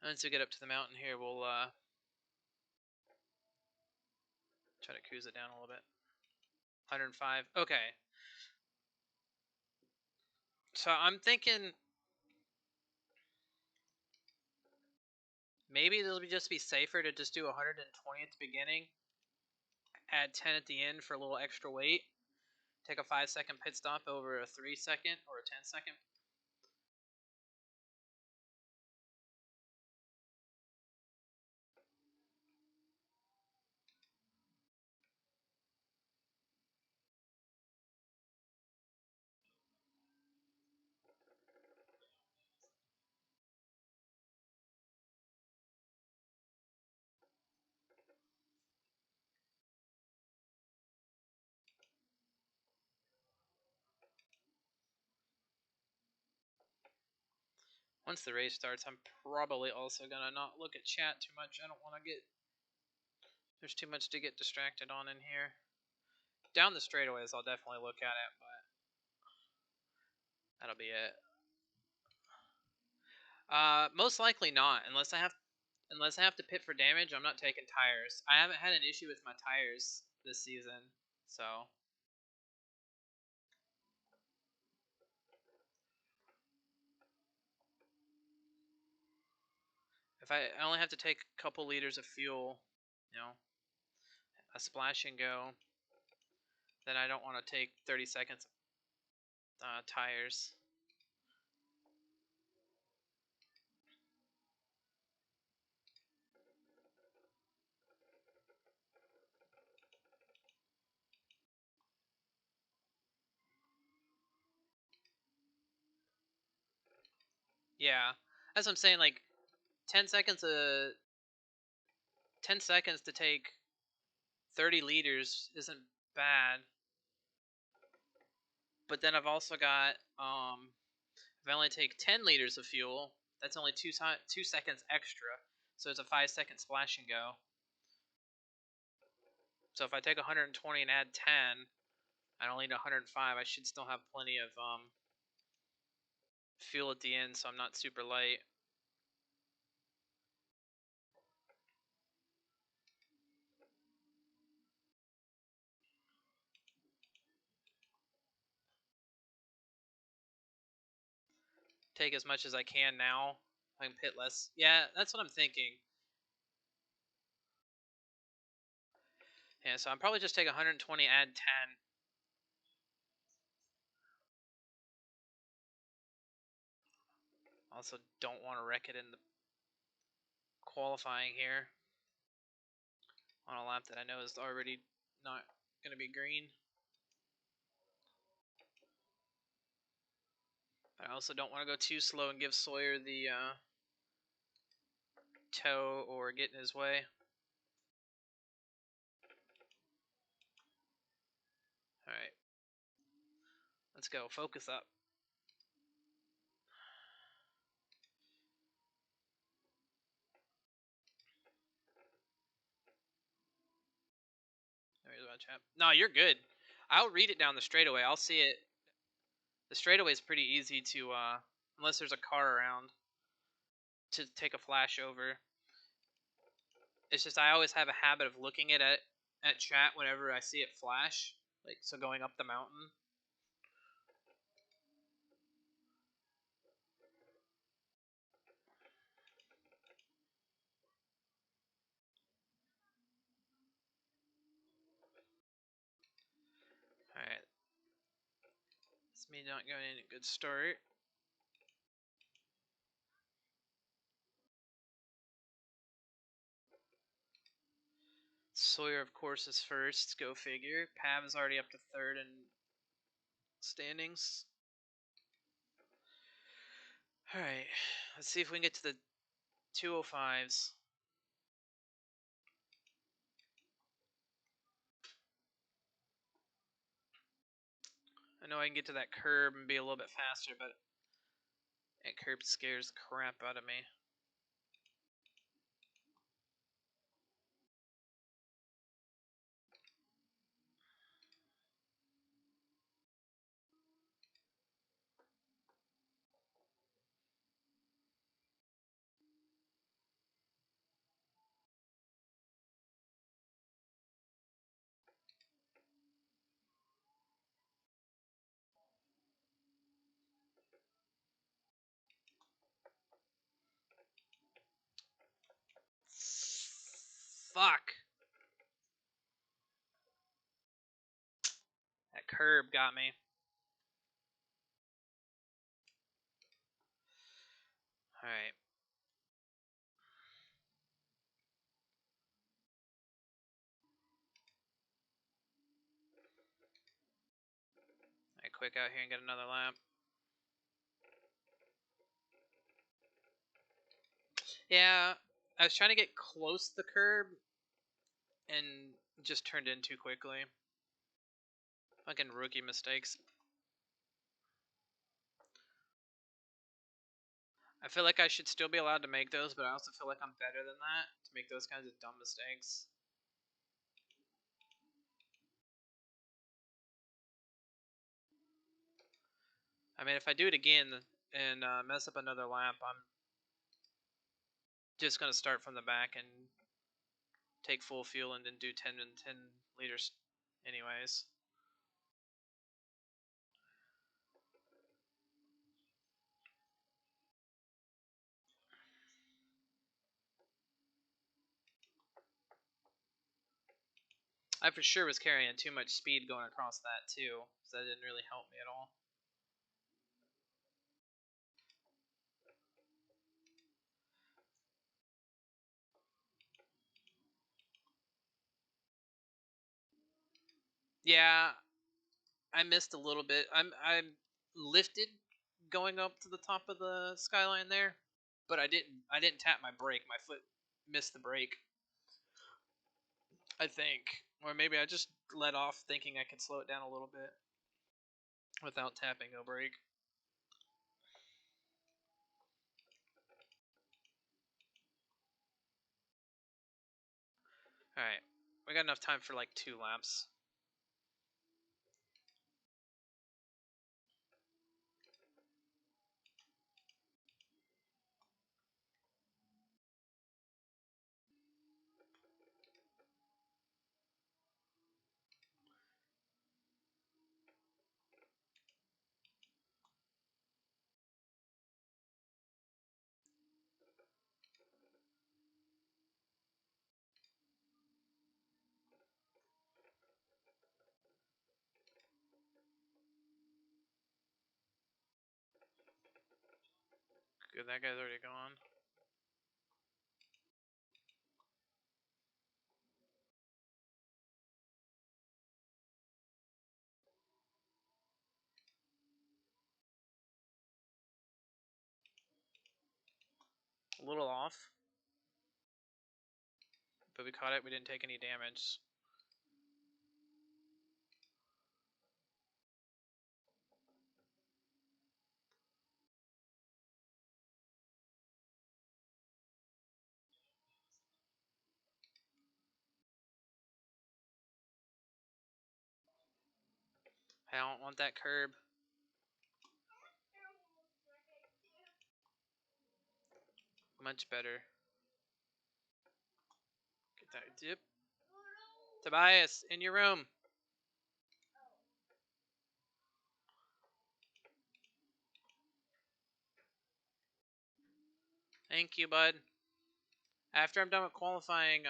Speaker 1: Once we get up to the mountain here, we'll try to cruise it down a little bit. 105. Okay. So I'm thinking maybe it'll just be safer to just do 120 at the beginning, add 10 at the end for a little extra weight, take a 5-second pit stop over a 3-second or a 10-second. Once the race starts, I'm probably also going to not look at chat too much. I don't want to get... There's too much to get distracted on in here. Down the straightaways, I'll definitely look at it, but that'll be it. Most likely not, unless I have to pit for damage. I'm not taking tires. I haven't had an issue with my tires this season, so If I only have to take a couple liters of fuel, a splash and go, then I don't want to take 30 seconds tires. Yeah, that's what I'm saying. Like 10 seconds. 10 seconds to take 30 liters isn't bad. But then I've also got if I only take 10 liters of fuel, that's only 2 seconds extra. So it's a 5-second splash and go. So if I take 120 and add 10, I only need 105. I should still have plenty of fuel at the end, so I'm not super light. Take as much as I can now. I can pit less. Yeah, that's what I'm thinking. Yeah, so I'm probably just take 120, add 10. Also, don't want to wreck it in the qualifying here on a lap that I know is already not going to be green. But I also don't want to go too slow and give Sawyer the tow or get in his way. Alright. Let's go. Focus up. There's my chap. No, you're good. I'll read it down the straightaway. I'll see it. The straightaway is pretty easy to, unless there's a car around, to take a flash over. It's just I always have a habit of looking at chat whenever I see it flash. Like, so going up the mountain. Alright. It's me not going in a good start. Sawyer, of course, is first. Go figure. Pav is already up to third in standings. Alright. Let's see if we can get to the 205s. I know I can get to that curb and be a little bit faster, but that curb scares the crap out of me. Fuck. That curb got me. Alright. Alright, quick out here and get another lap. Yeah, I was trying to get close to the curb and just turned in too quickly. Fucking rookie mistakes. I feel like I should still be allowed to make those, but I also feel like I'm better than that to make those kinds of dumb mistakes. I mean, if I do it again and mess up another lap, I'm just going to start from the back and take full fuel and then do 10 and 10 liters anyways. I for sure was carrying too much speed going across that too, so that didn't really help me at all. Yeah, I missed a little bit. I'm lifted going up to the top of the skyline there, but I didn't tap my brake. My foot missed the brake, I think, or maybe I just let off thinking I could slow it down a little bit without tapping a brake. All right, we got enough time for like 2 laps. Good, that guy's already gone. A little off, but we caught it. We didn't take any damage. I don't want that curb. Much better. Get that dip. Tobias, in your room. Thank you, bud. After I'm done with qualifying,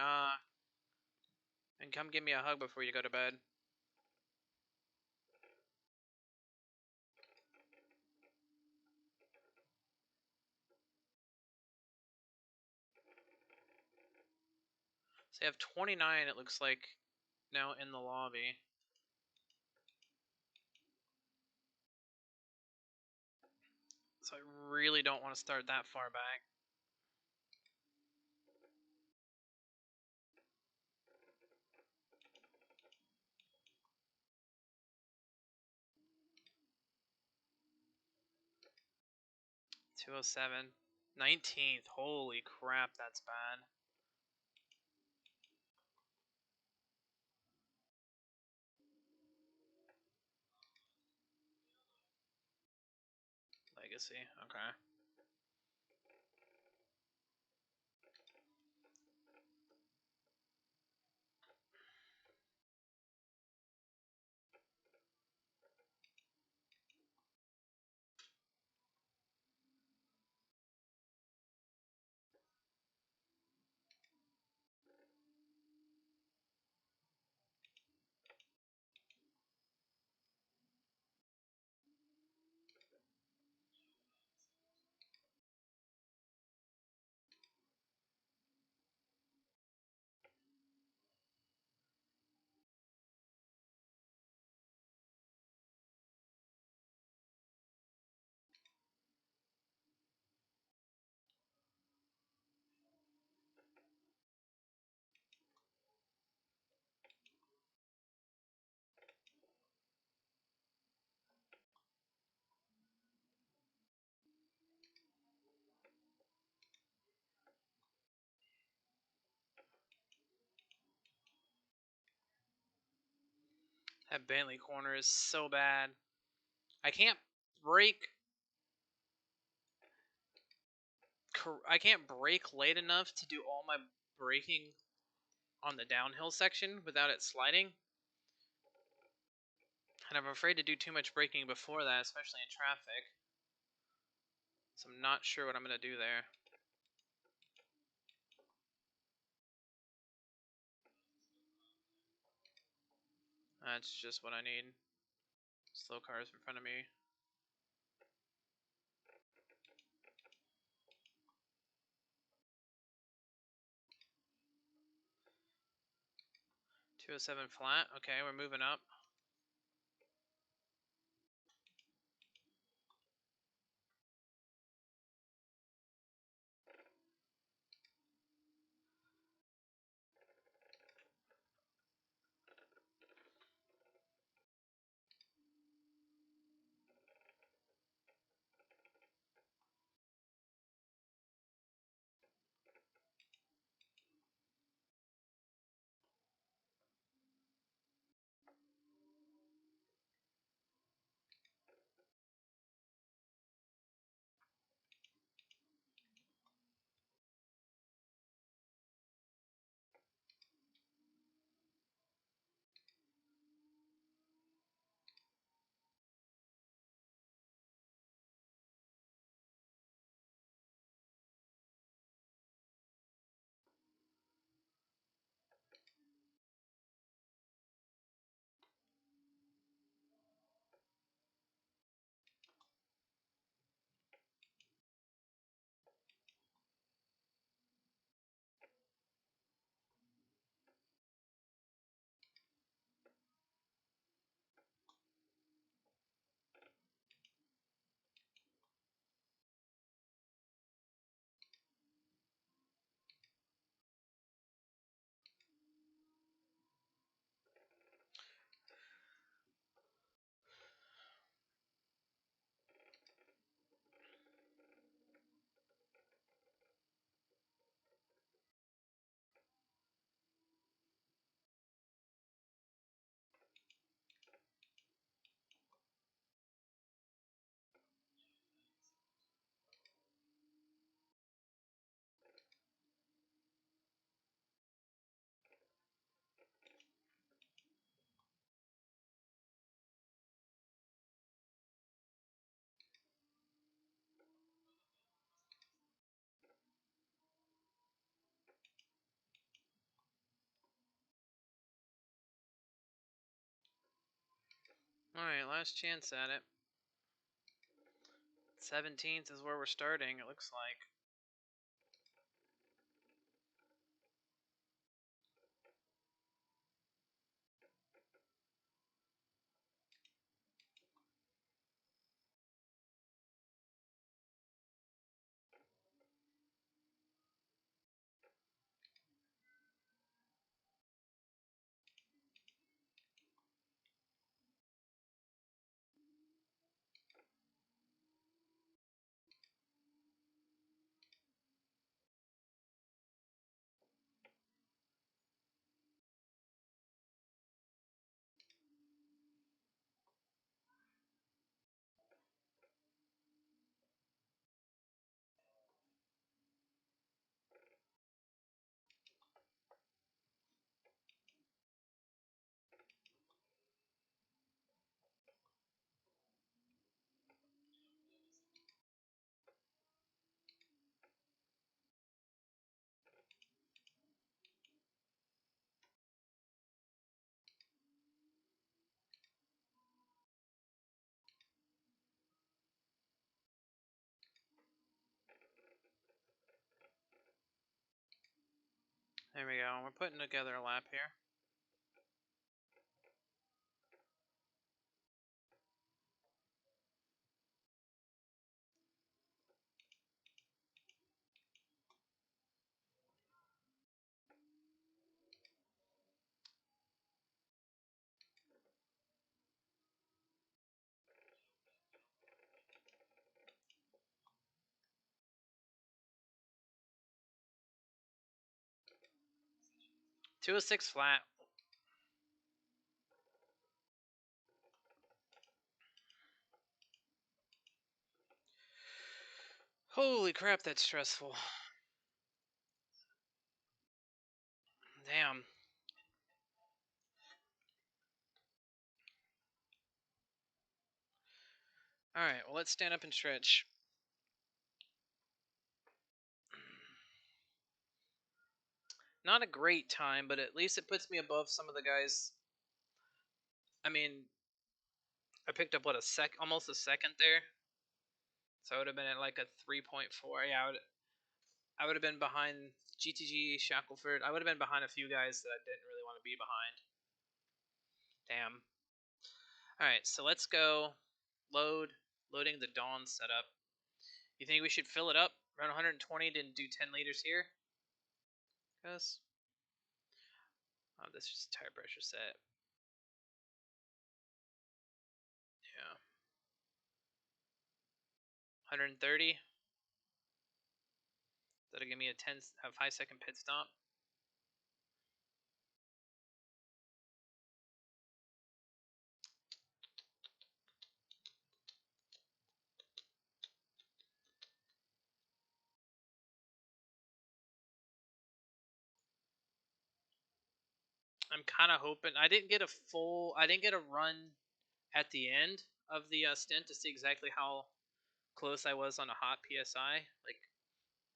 Speaker 1: and come give me a hug before you go to bed. So I have 29, it looks like, now in the lobby. So I really don't want to start that far back. .207. 19th. Holy crap, that's bad. Legacy, okay. That Bentley corner is so bad. I can't brake. I can't brake late enough to do all my braking on the downhill section without it sliding. And I'm afraid to do too much braking before that, especially in traffic. So I'm not sure what I'm going to do there. That's just what I need. Slow cars in front of me. .207 flat. Okay, we're moving up. Alright, last chance at it. 17th is where we're starting, it looks like. There we go, we're putting together a lap here. .206 flat. Holy crap, that's stressful. Damn. Alright, well, let's stand up and stretch. Not a great time, but at least it puts me above some of the guys I mean, I picked up what almost a second there. So I would have been at like a 3.4. Yeah, I would have been behind GTG Shackelford. I would have been behind a few guys that I didn't really want to be behind. Damn. All right, so let's go. Loading the Dawn setup. You think we should fill it up? Around 120 to do 10 liters here? Guys? Oh, this is just tire pressure set. Yeah. 130. That'll give me a 5-second pit stop. I'm kind of hoping I didn't get a run at the end of the stint to see exactly how close I was on a hot PSI, like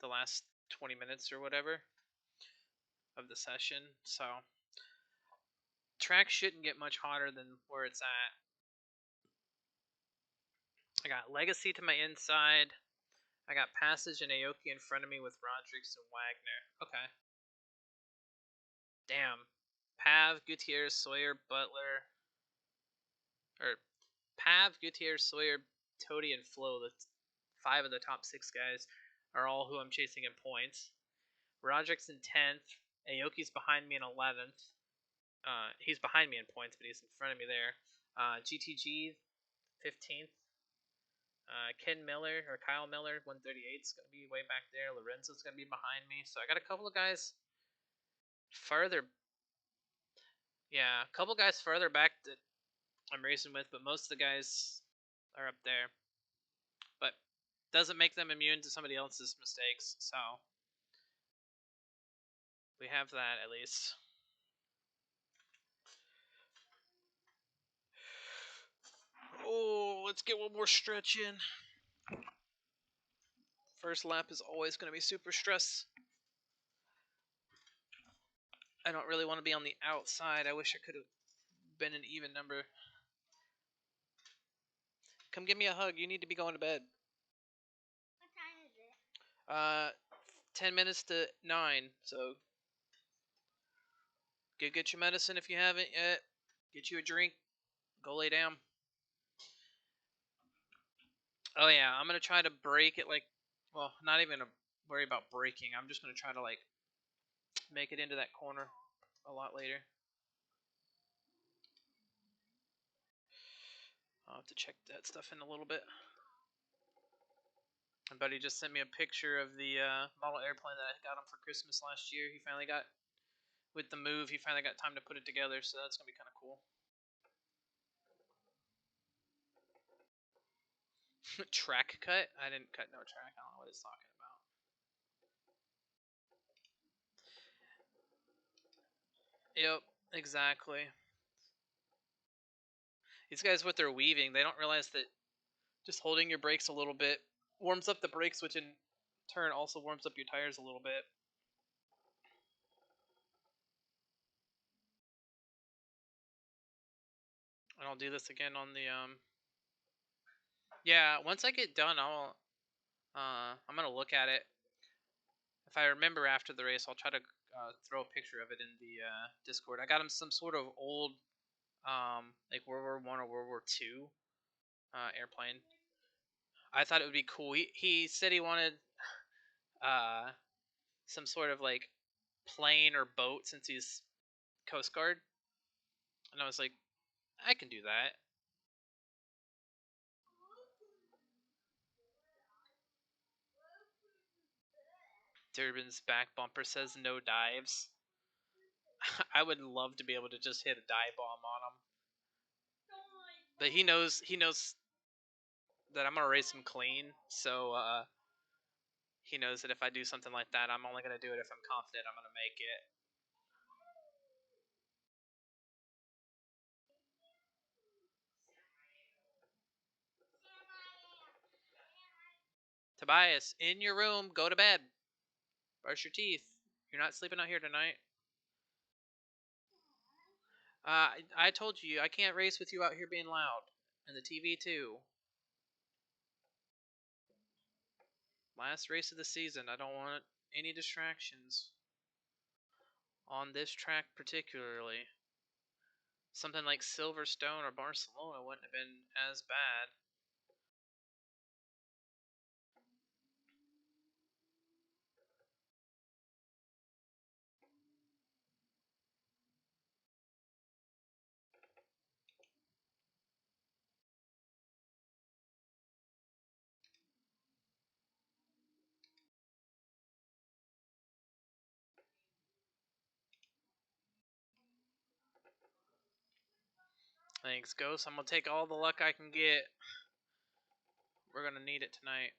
Speaker 1: the last 20 minutes or whatever of the session. So track shouldn't get much hotter than where it's at. I got Legacy to my inside. I got Passage and Aoki in front of me with Rodriguez and Wagner. Okay. Damn. Pav, Gutierrez, Sawyer, Butler. Or Pav, Gutierrez, Sawyer, Toady, and Flo, the 5 of the top 6 guys, are all who I'm chasing in points. Rodriguez in 10th. Aoki's behind me in 11th. He's behind me in points, but he's in front of me there. GTG 15th. Ken Miller or Kyle Miller 138 is going to be way back there. Lorenzo's going to be behind me. So I got a couple of guys farther. Yeah, a couple guys farther back that I'm racing with, but most of the guys are up there. But doesn't make them immune to somebody else's mistakes. So we have that at least. Oh, let's get one more stretch in. First lap is always going to be super stress. I don't really want to be on the outside. I wish I could have been an even number. Come give me a hug. You need to be going to bed.
Speaker 6: What time is it?
Speaker 1: 10 minutes to 9. So go get your medicine if you haven't yet. Get you a drink. Go lay down. Oh yeah, I'm gonna try to break it well, not even gonna worry about breaking. I'm just gonna try to make it into that corner a lot later. I'll have to check that stuff in a little bit. My buddy just sent me a picture of the model airplane that I got him for Christmas last year. He finally got, with the move, he finally got time to put it together, so that's gonna be kind of cool. Track cut? I didn't cut no track. I don't know what he's talking about. Yep, exactly. These guys with their weaving, they don't realize that just holding your brakes a little bit warms up the brakes, which in turn also warms up your tires a little bit. And I'll do this again on the yeah, once I get done, I'm gonna look at it. If I remember after the race, I'll try to throw a picture of it in the Discord. I got him some sort of old like World War One or World War Two airplane. I thought it would be cool. He said he wanted uh some sort of like plane or boat since he's Coast Guard, and I was like, I can do that. Durbin's back bumper says no dives. I would love to be able to just hit a dive bomb on him, but he knows that I'm gonna race him clean, so he knows that if I do something like that, I'm only gonna do it if I'm confident I'm gonna make it. Tobias, in your room, go to bed. Brush your teeth. You're not sleeping out here tonight. I told you I can't race with you out here being loud, and the TV too. Last race of the season. I don't want any distractions on this track particularly. Something like Silverstone or Barcelona wouldn't have been as bad. Thanks, Ghost. I'm going to take all the luck I can get. We're going to need it tonight.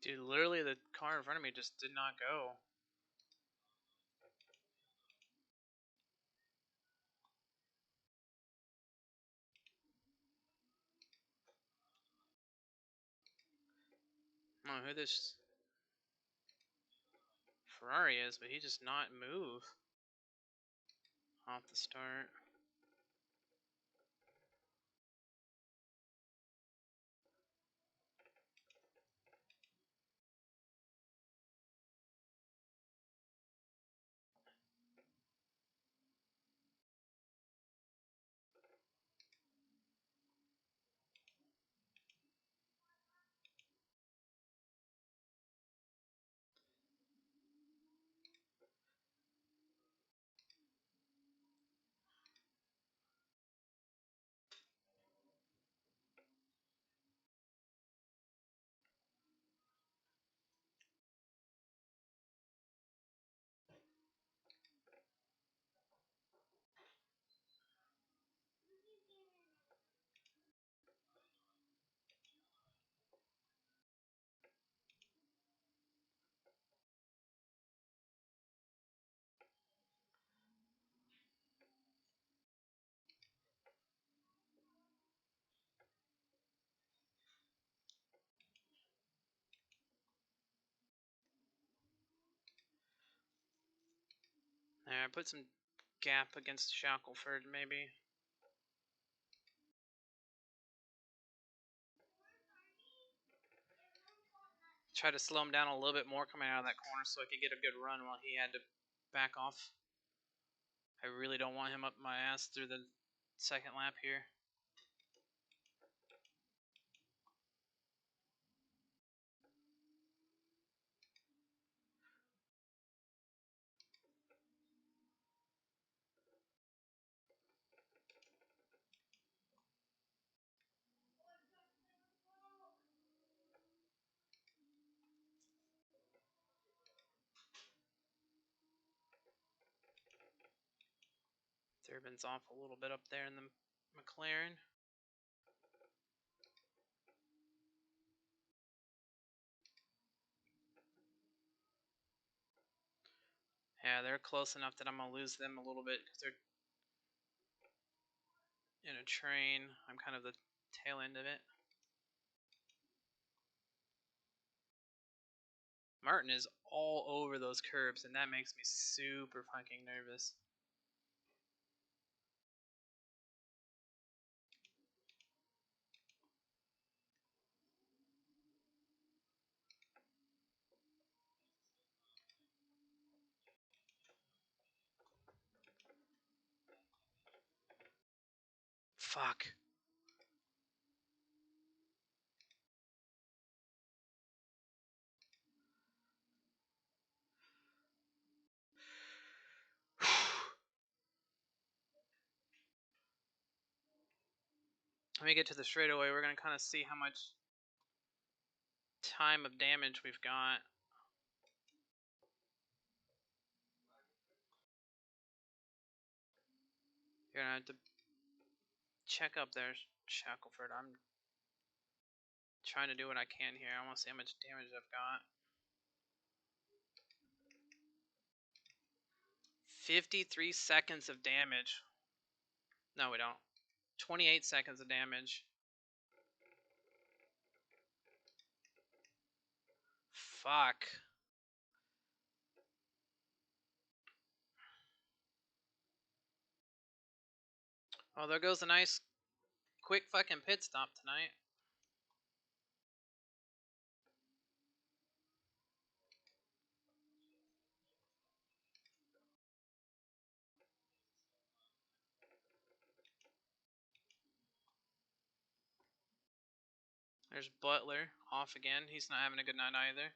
Speaker 1: Dude, literally the car in front of me just did not go. I don't know who this Ferrari is, but he just not move off the start. There, I put some gap against Shackelford, maybe. Try to slow him down a little bit more coming out of that corner so I could get a good run while he had to back off. I really don't want him up my ass through the second lap here. Thurbin's off a little bit up there in the McLaren. Yeah, they're close enough that I'm going to lose them a little bit because they're in a train. I'm kind of the tail end of it. Martin is all over those curbs, and that makes me super fucking nervous. Fuck. When we get to the straightaway, we're going to kind of see how much time of damage we've got. You're going to have to check up there, Shackelford. I'm trying to do what I can here. I want to see how much damage I've got. 53 seconds of damage. No, we don't. 28 seconds of damage. Fuck. Oh, there goes a nice quick fucking pit stop tonight. There's Butler off again. He's not having a good night either.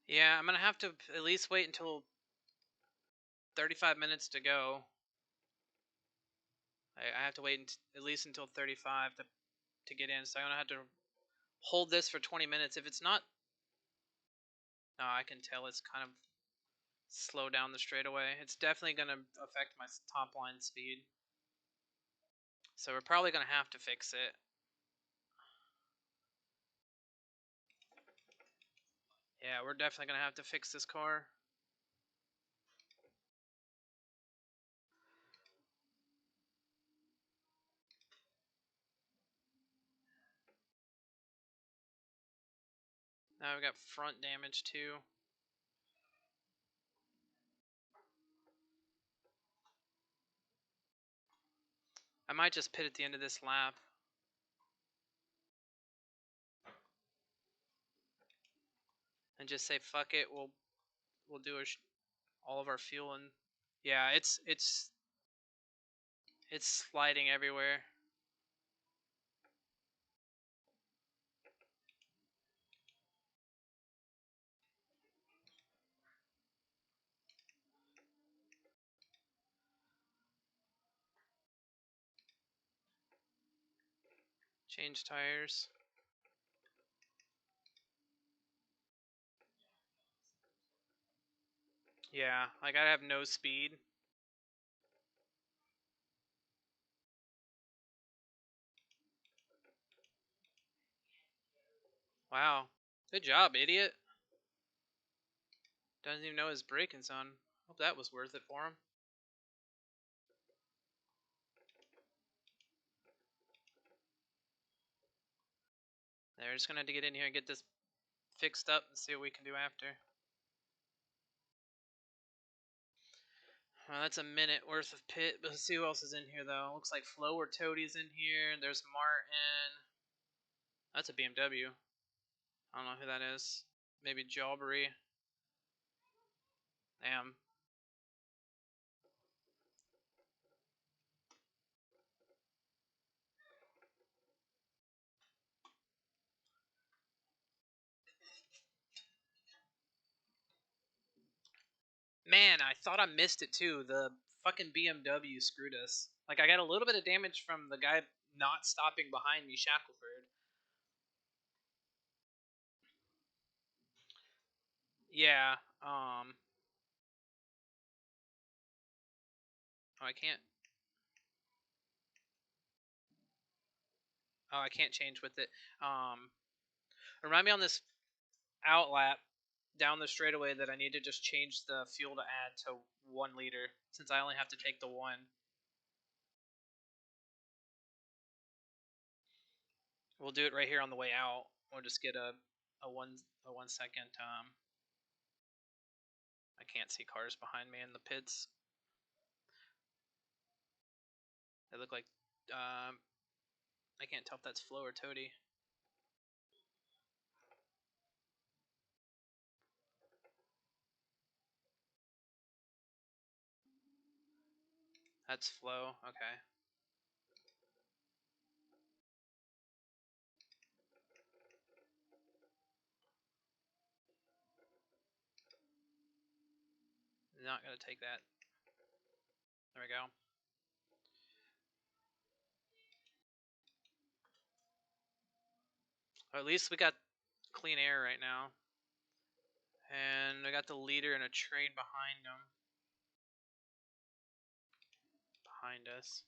Speaker 1: Yeah, I'm going to have to at least wait until 35 minutes to go. I have to wait at least until 35 to get in, so I'm going to have to hold this for 20 minutes. If it's not... No, I can tell it's kind of slow down the straightaway. It's definitely going to affect my top line speed. So we're probably going to have to fix it. Yeah, we're definitely going to have to fix this car. Now we've got front damage too. I might just pit at the end of this lap. And just say fuck it. We'll do all of our fuel and yeah, it's sliding everywhere. Change tires. Yeah, like I have no speed. Wow. Good job, idiot. Doesn't even know his braking's on. Hope that was worth it for him. They're just gonna have to get in here and get this fixed up and see what we can do after. Well, that's a minute worth of pit, but let's see who else is in here though. Looks like Flo or Toadie's in here. There's Martin. That's a BMW. I don't know who that is. Maybe Jawbery. Damn. Man, I thought I missed it too. The fucking BMW screwed us. Like, I got a little bit of damage from the guy not stopping behind me, Shackelford. Yeah, Oh, I can't... Oh, I can't change with it. Remind me on this outlap. down the straightaway that I need to just change the fuel to add to 1 liter, since I only have to take the 1. We'll do it right here on the way out. We'll just get a 1 second. I can't see cars behind me in the pits. They look like I can't tell if that's Flo or Toady. That's Flo. Okay. Not gonna take that. There we go. Or at least we got clean air right now. And I got the leader and a train behind him. Behind us.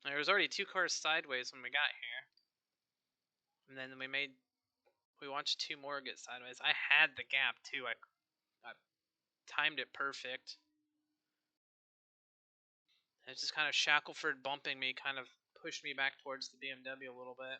Speaker 1: There was already 2 cars sideways when we got here. And then we watched 2 more get sideways. I had the gap too. I timed it perfect. It's just kind of Shackelford bumping me kind of pushed me back towards the BMW a little bit.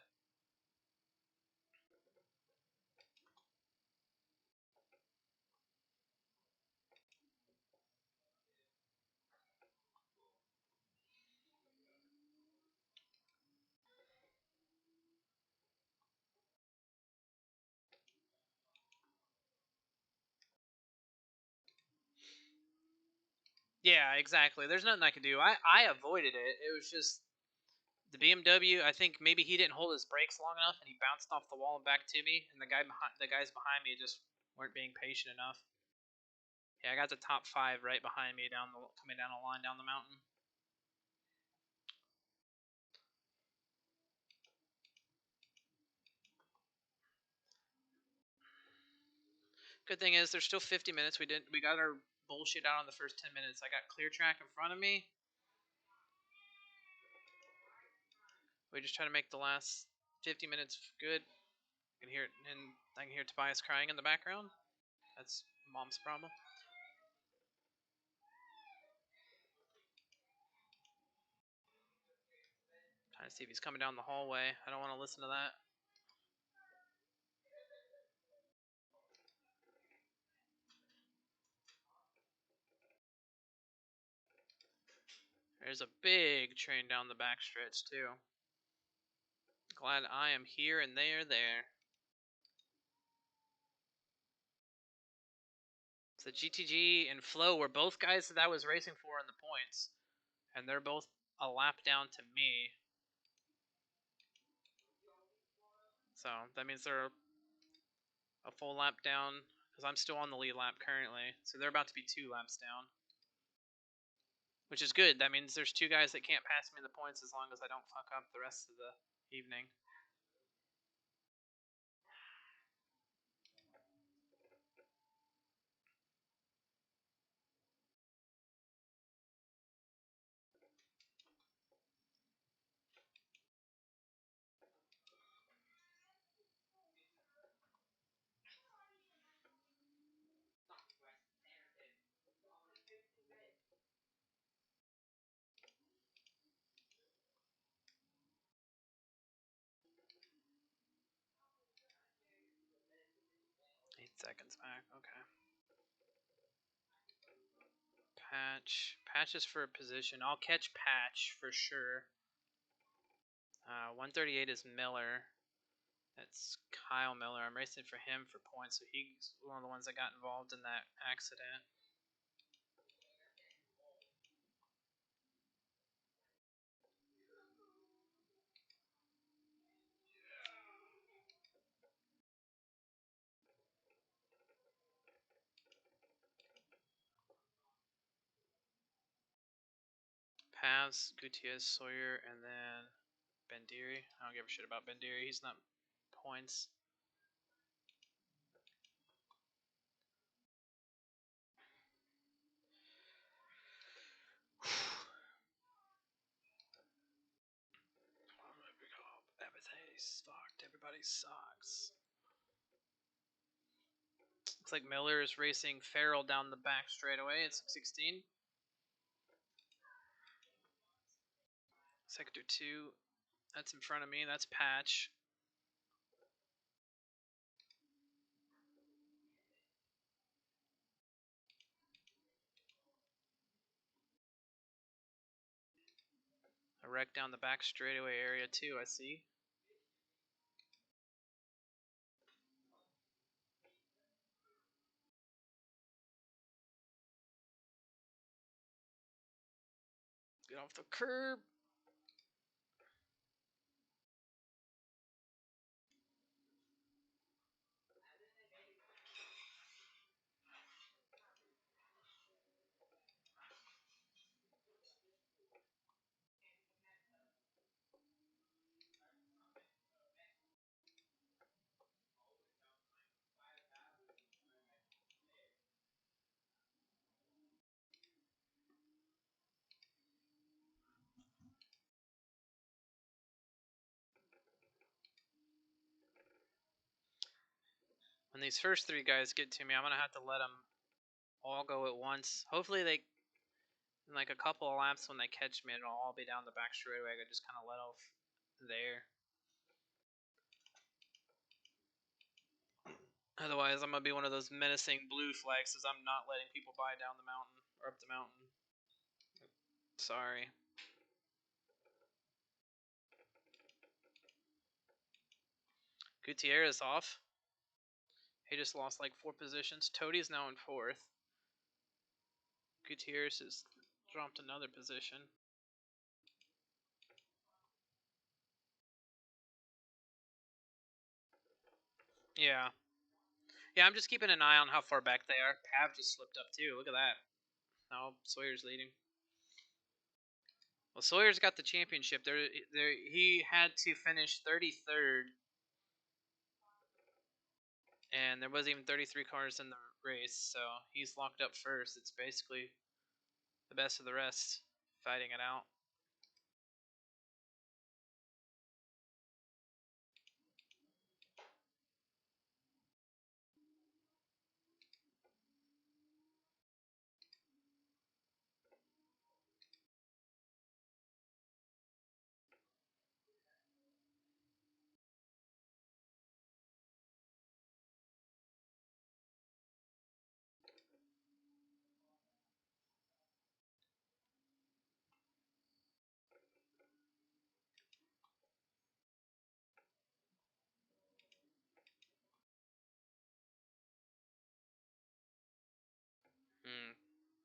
Speaker 1: Yeah, exactly. There's nothing I could do. I avoided it. It was just the BMW. I think maybe he didn't hold his brakes long enough, and he bounced off the wall and back to me. And the guys behind me just weren't being patient enough. Yeah, I got the top 5 right behind me coming down the line down the mountain. Good thing is there's still 50 minutes. We got our bullshit out on the first 10 minutes. I got clear track in front of me. We just try to make the last 50 minutes good. I can hear it, and I can hear Tobias crying in the background. That's mom's problem. Trying to see if he's coming down the hallway. I don't want to listen to that. There's a big train down the backstretch too. Glad I am here and they are there. So GTG and Flo were both guys that I was racing for in the points, and they're both a lap down to me. So that means they're a full lap down because I'm still on the lead lap currently. So they're about to be 2 laps down, which is good. That means there's 2 guys that can't pass me in the points as long as I don't fuck up the rest of the evening. Seconds back, okay. Patch is for a position. I'll catch Patch for sure. 138 is Miller. That's Kyle Miller. I'm racing for him for points, so he's one of the ones that got involved in that accident. Paz, Gutierrez, Sawyer, and then Bendiri. I don't give a shit about Bendiri. He's not points. Everybody's fucked. Everybody sucks. Looks like Miller is racing Farrell down the back straightaway at 16. Sector 2. That's in front of me. That's Patch. A wreck down the back straightaway area too, I see. Get off the curb. When these first 3 guys get to me, I'm going to have to let them all go at once. Hopefully they, in like a couple of laps when they catch me, it'll all be down the back straightaway. I can just kind of let off there. Otherwise, I'm going to be one of those menacing blue flags as I'm not letting people by down the mountain or up the mountain. Sorry. Gutierrez off. He just lost like 4 positions. Toadie's now in 4th. Gutierrez has dropped another position. Yeah. Yeah, I'm just keeping an eye on how far back they are. Pav just slipped up too. Look at that. Now Sawyer's leading. Well, Sawyer's got the championship. He had to finish 33rd, and there wasn't even 33 cars in the race, so he's locked up first. It's basically the best of the rest fighting it out.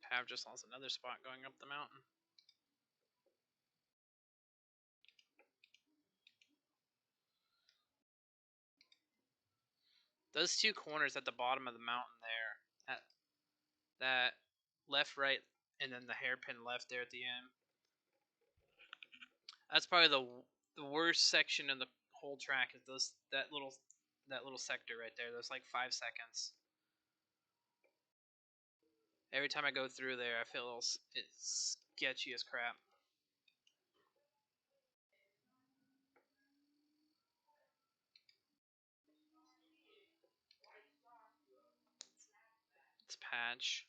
Speaker 1: Pav just lost another spot going up the mountain. Those 2 corners at the bottom of the mountain there, that left, right, and then the hairpin left there at the end. That's probably the worst section of the whole track is that little sector right there. There's like 5 seconds. Every time I go through there, I feel it's sketchy as crap. It's Patch.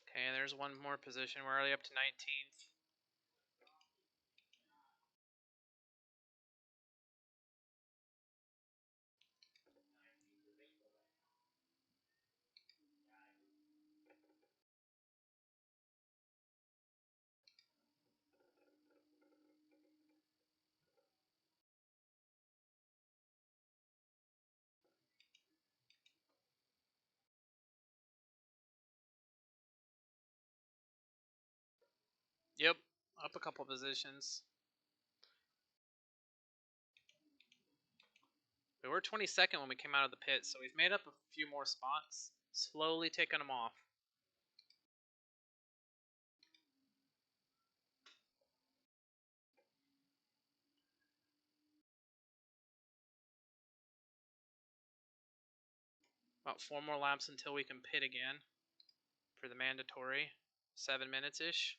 Speaker 1: Okay, there's one more position. We're already up to 19th. Yep, up a couple positions. We were 22nd when we came out of the pit, so we've made up a few more spots. Slowly taking them off. About 4 more laps until we can pit again. for the mandatory. 7 minutes-ish.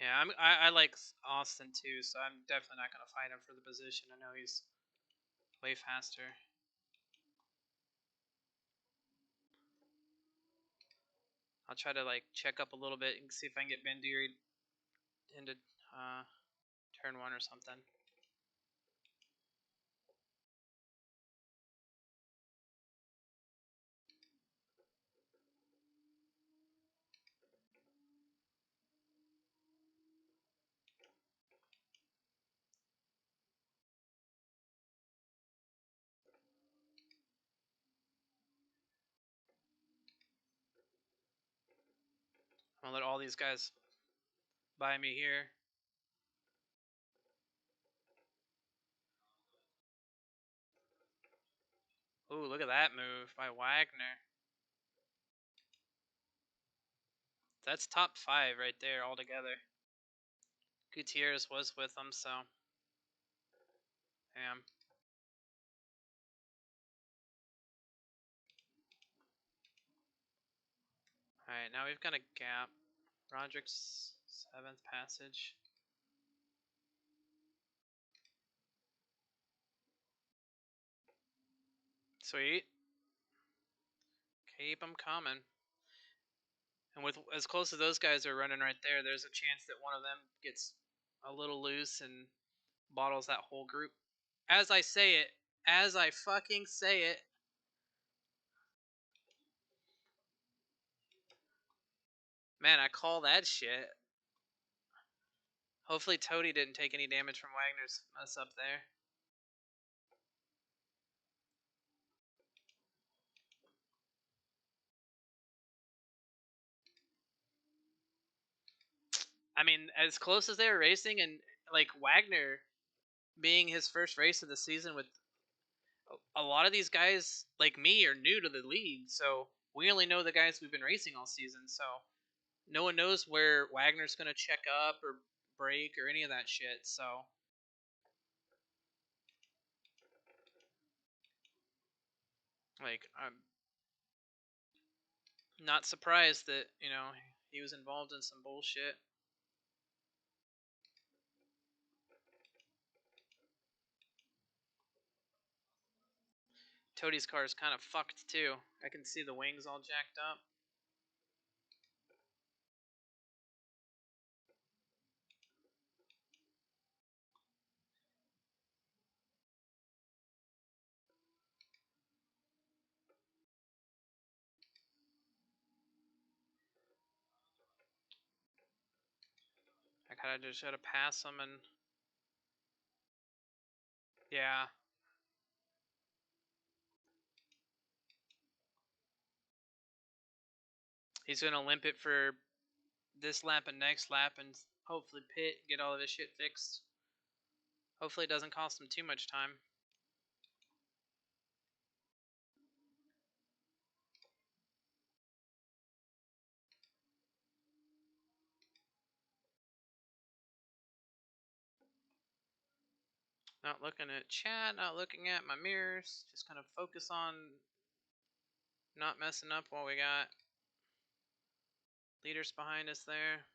Speaker 1: Yeah, I like Austin too, so I'm definitely not going to fight him for the position. I know he's way faster. I'll try to like check up a little bit and see if I can get Bendir into turn 1 or something. I'm gonna let all these guys buy me here. Ooh, look at that move by Wagner. That's top 5 right there altogether. Gutierrez was with them, so damn. Alright, now we've got a gap. Roderick's 7th passage. Sweet. Keep them coming. And with as close as those guys are running right there, there's a chance that one of them gets a little loose and bottles that whole group. As I say it, as I fucking say it. Man, I call that shit. Hopefully Toady didn't take any damage from Wagner's mess up there. I mean, as close as they were racing, and like Wagner being his first race of the season, with a lot of these guys like me are new to the league, so we only know the guys we've been racing all season. So no one knows where Wagner's gonna check up or break or any of that shit. So like I'm not surprised that he was involved in some bullshit. Toadie's car is kind of fucked too. I can see the wings all jacked up. I kind of just had to pass him and yeah. He's gonna limp it for this lap and next lap and hopefully pit, get all of his shit fixed. Hopefully it doesn't cost him too much time. Not looking at chat, not looking at my mirrors, just kind of focus on not messing up while we got leaders behind us there.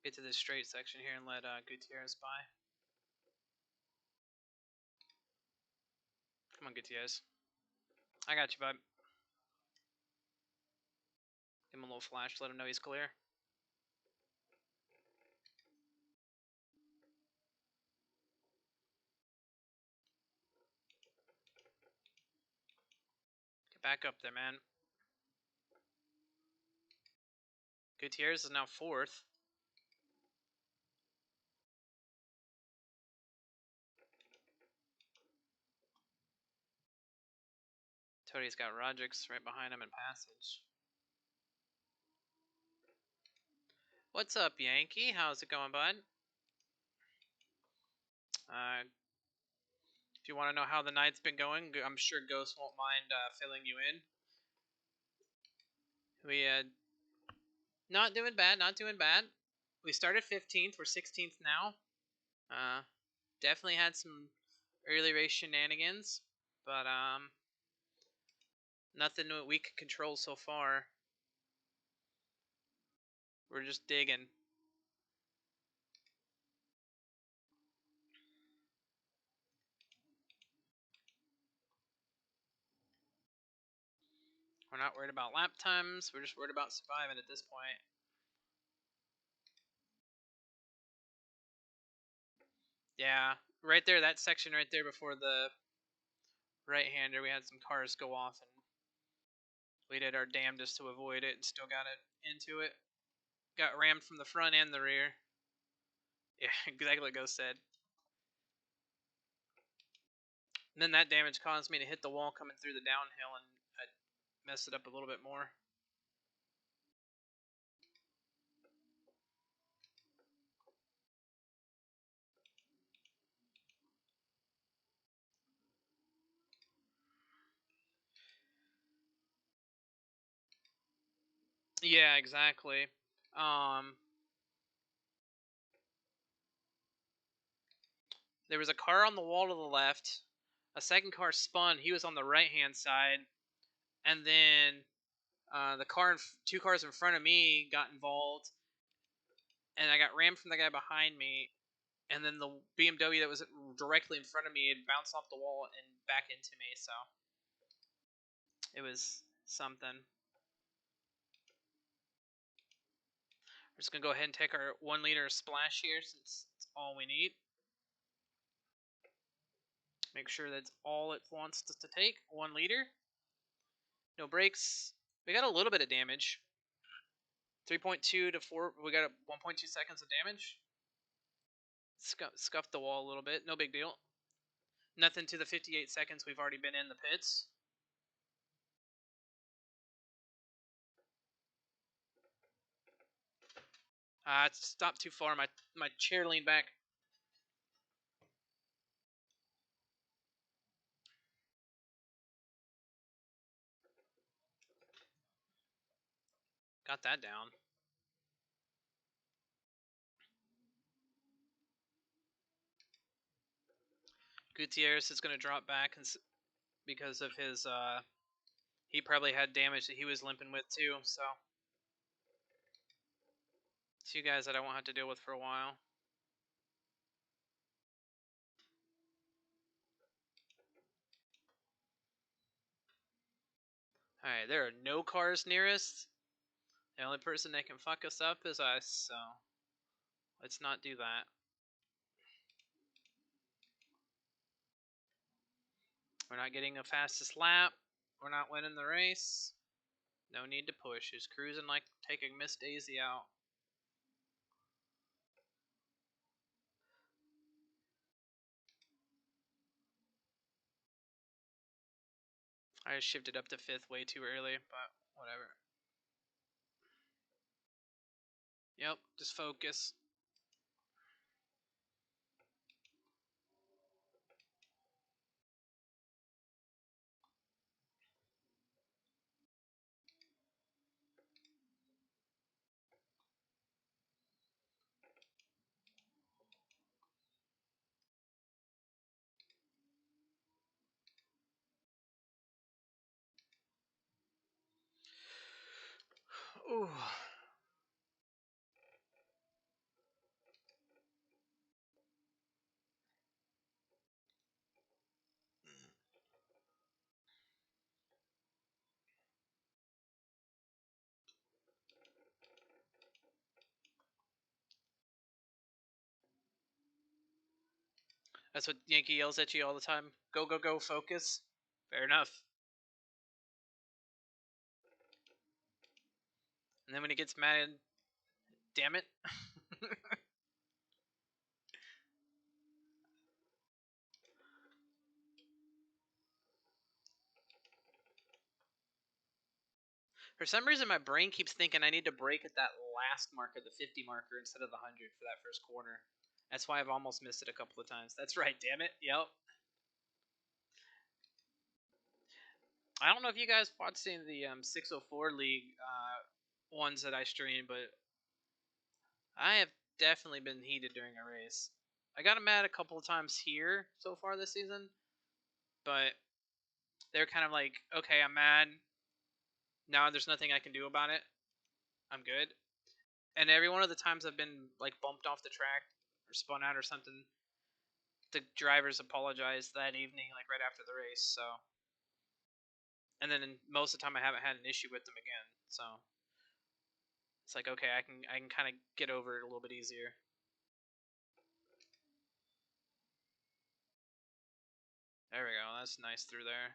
Speaker 1: Get to this straight section here and let Gutierrez by. Come on, Gutierrez. I got you, bud. Give him a little flash, let him know he's clear. Get back up there, man. Gutierrez is now 4th. Tody's got Rodrix right behind him in passage. What's up, Yankee? How's it going, bud? If you want to know how the night's been going, I'm sure Ghost won't mind filling you in. We not doing bad, not doing bad. We started 15th, we're 16th now. Definitely had some early race shenanigans, but nothing we can control so far. We're just digging. We're not worried about lap times. We're just worried about surviving at this point. Yeah, right there, that section right there before the right-hander, we had some cars go off, and we did our damnedest to avoid it and still got it into it. Got rammed from the front and the rear. Yeah, exactly what Ghost said. And then that damage caused me to hit the wall coming through the downhill, and I messed it up a little bit more. Yeah, exactly. There was a car on the wall to the left. A second car spun. He was on the right-hand side. And then two cars in front of me got involved. And I got rammed from the guy behind me. And then the BMW that was directly in front of me had bounced off the wall and back into me. So it was something. We're just going to go ahead and take our 1 liter splash here since it's all we need. Make sure that's all it wants us to take. 1 liter. No brakes. We got a little bit of damage. 3.2 to 4. We got 1.2 seconds of damage. Scuffed the wall a little bit. No big deal. Nothing to the 58 seconds we've already been in the pits. It stopped too far. My chair leaned back. Got that down. Gutierrez is going to drop back because of his. He probably had damage that he was limping with too. So, 2 guys that I won't have to deal with for a while. Alright, there are no cars near us. The only person that can fuck us up is us, so let's not do that. We're not getting the fastest lap. We're not winning the race. No need to push. Just cruising like taking Miss Daisy out. I just shifted up to 5th way too early, but whatever. Yep, just focus. Ooh. That's what Yankee yells at you all the time. Go, go, go, focus. Fair enough. And then when he gets mad, damn it. For some reason, my brain keeps thinking I need to brake at that last marker, the 50 marker, instead of the 100 for that first corner. That's why I've almost missed it a couple of times. That's right, damn it. Yep. I don't know if you guys watched the 604 League ones that I streamed, but I have definitely been heated during a race. I got mad a couple of times here so far this season, but they're kind of like, okay, I'm mad. Now there's nothing I can do about it. I'm good. And every one of the times I've been like bumped off the track or spun out or something, the drivers apologized that evening, like right after the race. So, and then most of the time I haven't had an issue with them again. So it's like, okay, I can kind of get over it a little bit easier. There we go. That's nice through there.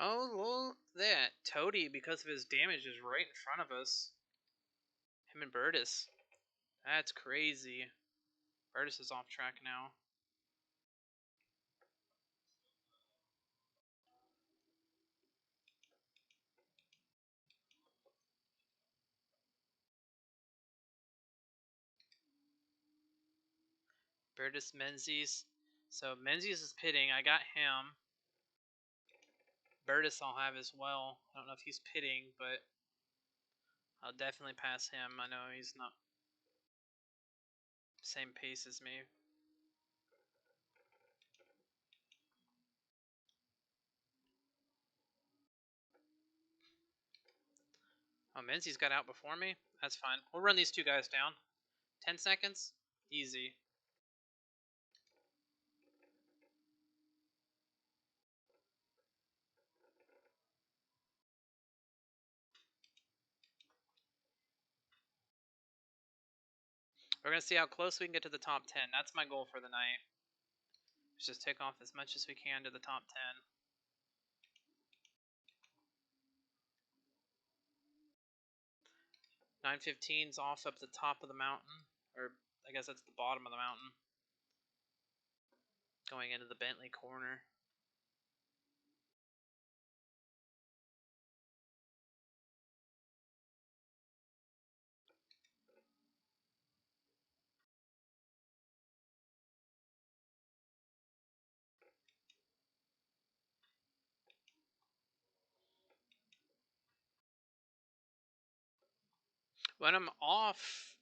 Speaker 1: Oh, look at that. Toady, because of his damage, is right in front of us. Him and Burtis. That's crazy. Burtis is off track now. Burtis Menzies. So Menzies is pitting. I got him. Burtis I'll have as well. I don't know if he's pitting, but I'll definitely pass him. I know he's not same pace as me. Oh, Menzies got out before me? That's fine. We'll run these two guys down. 10 seconds? Easy. We're going to see how close we can get to the top 10. That's my goal for the night. Let's just take off as much as we can to the top 10. 915's off up the top of the mountain. Or, I guess that's the bottom of the mountain. Going into the Bentley corner. When I'm off,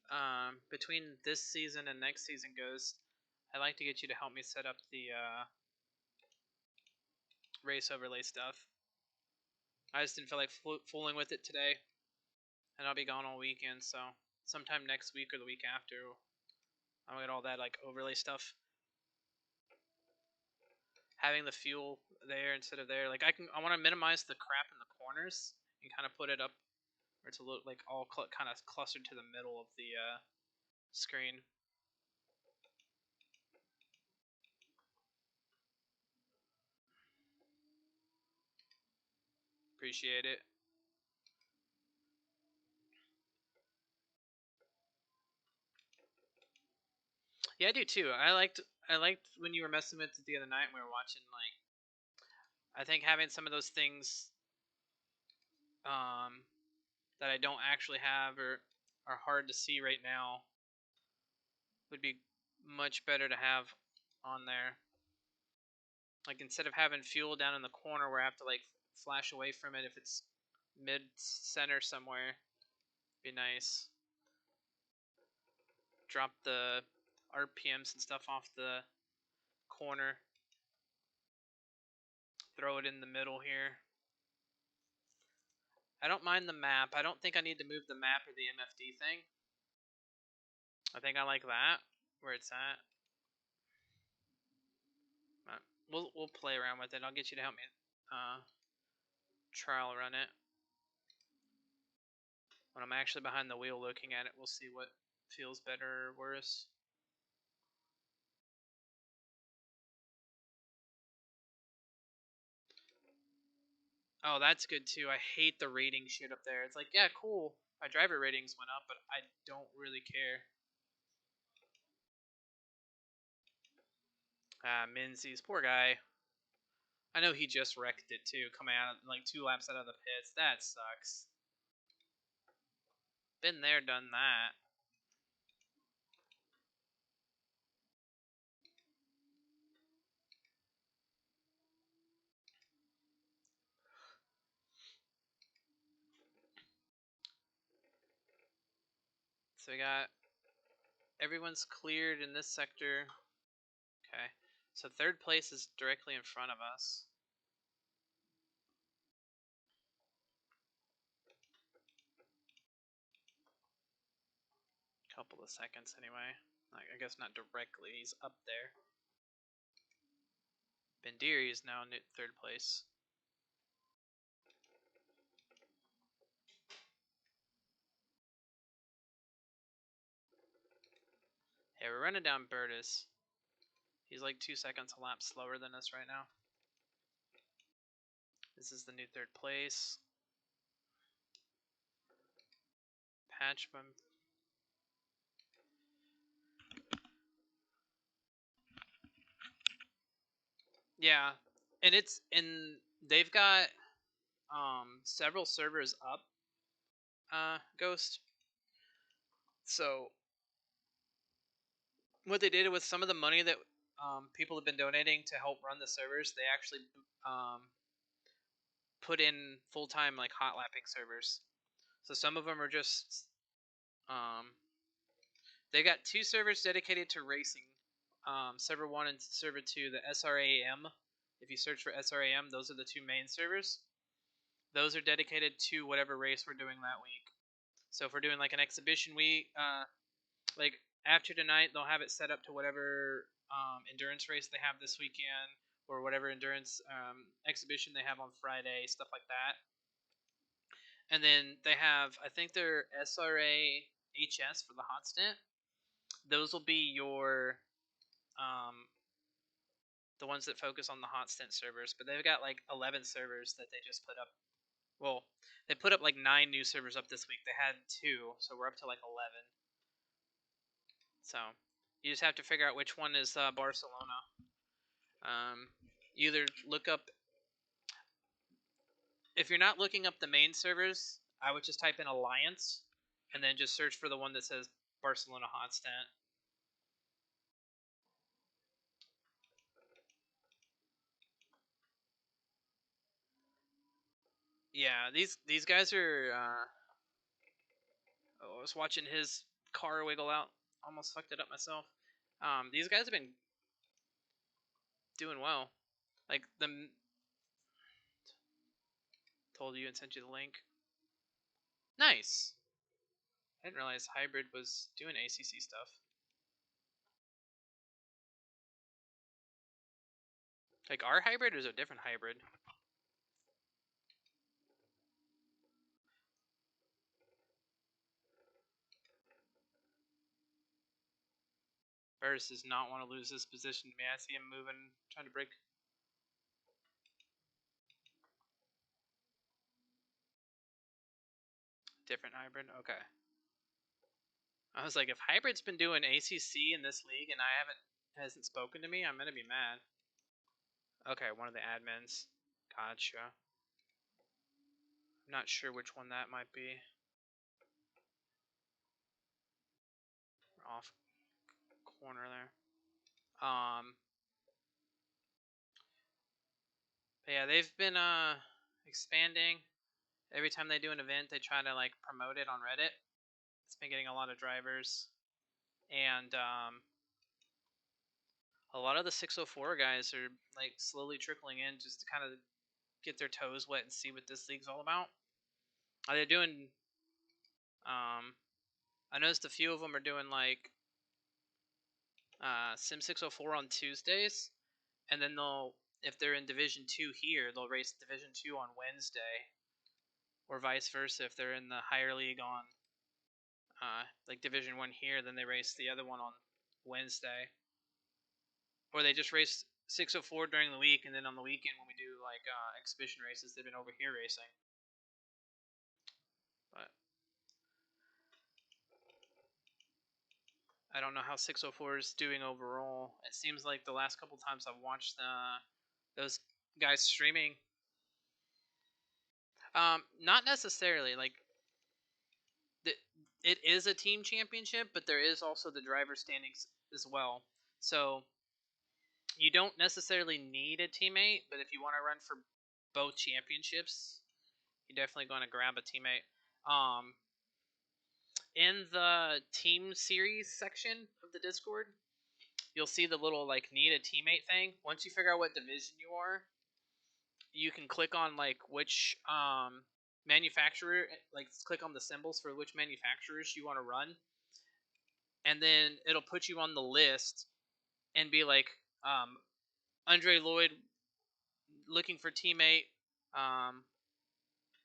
Speaker 1: between this season and next season goes, I'd like to get you to help me set up the race overlay stuff. I just didn't feel like fooling with it today, and I'll be gone all weekend. So sometime next week or the week after, I'll get all that like overlay stuff. Having the fuel there instead of there, like I want to minimize the crap in the corners and kind of put it up where it's a little like all kind of clustered to the middle of the screen. Appreciate it. Yeah, I do too. I liked when you were messing with it the other night. And we were watching like I think having some of those things um, that I don't actually have or are hard to see right now would be much better to have on there. Like instead of having fuel down in the corner where I have to like flash away from it if it's mid center somewhere, be nice. Drop the RPMs and stuff off the corner. throw it in the middle here. I don't mind the map. I don't think I need to move the map or the MFD thing. I think I like that, where it's at. We'll play around with it. I'll get you to help me trial run it. When I'm actually behind the wheel looking at it, we'll see what feels better or worse. Oh, that's good too. I hate the rating shit up there. It's like, yeah, cool. My driver ratings went up, but I don't really care. Menzies, poor guy. I know he just wrecked it too, coming out like 2 laps out of the pits. That sucks. Been there, done that. So we got everyone's cleared in this sector. Okay. So 3rd place is directly in front of us. Couple of seconds anyway. I guess not directly. He's up there. Bandiri is now in 3rd place. Hey, we're running down Burtis. He's like 2 seconds a lap slower than us right now. This is the new 3rd place. Patchman. Yeah, and they've got several servers up. Ghost. So what they did with some of the money that people have been donating to help run the servers, they actually put in full-time like hot lapping servers. So some of them are just they got 2 servers dedicated to racing. Server 1 and server 2, the SRAM. If you search for SRAM, those are the 2 main servers. Those are dedicated to whatever race we're doing that week. So if we're doing like an exhibition week, like after tonight, they'll have it set up to whatever endurance race they have this weekend, or whatever endurance exhibition they have on Friday, stuff like that. And then they have, I think they're SRA HS for the hot stint. Those will be your the ones that focus on the hot stint servers, but they've got like 11 servers that they just put up. Well, they put up like 9 new servers up this week. They had 2, so we're up to like 11. So you just have to figure out which one is Barcelona. You either look up, if you're not looking up the main servers, I would just type in Alliance and then just search for the one that says Barcelona hot stint. Yeah, these guys are. I was watching his car wiggle out. Almost fucked it up myself. These guys have been doing well. Like told you and sent you the link. Nice. I didn't realize hybrid was doing ACC stuff. Like our hybrid is a different hybrid. Barris does not want to lose this position to me. I see him moving, trying to break. Different hybrid? Okay. I was like, if hybrid's been doing ACC in this league and hasn't spoken to me, I'm gonna be mad. Okay, one of the admins. Gotcha. I'm not sure which one that might be. Off corner there. But yeah, they've been expanding. Every time they do an event, they try to like promote it on Reddit. It's been getting a lot of drivers, and a lot of the 604 guys are like slowly trickling in just to kind of get their toes wet and see what this league's all about. They're doing. I noticed a few of them are doing like Sim 604 on Tuesdays, and then if they're in Division 2 here, they'll race Division 2 on Wednesday, or vice versa. If they're in the higher league on like Division 1 here, then they race the other one on Wednesday. Or they just race 604 during the week, and then on the weekend when we do like exhibition races, they've been over here racing. But I don't know how 604 is doing overall. It seems like the last couple times I've watched those guys streaming, not necessarily like it is a team championship, but there is also the driver standings as well. So you don't necessarily need a teammate, but if you want to run for both championships, you're definitely going to grab a teammate. In the team series section of the Discord, you'll see the little like need a teammate thing. Once you figure out what division you are, you can click on like which manufacturer, like click on the symbols for which manufacturers you want to run, and then it'll put you on the list and be like Andre Lloyd looking for teammate,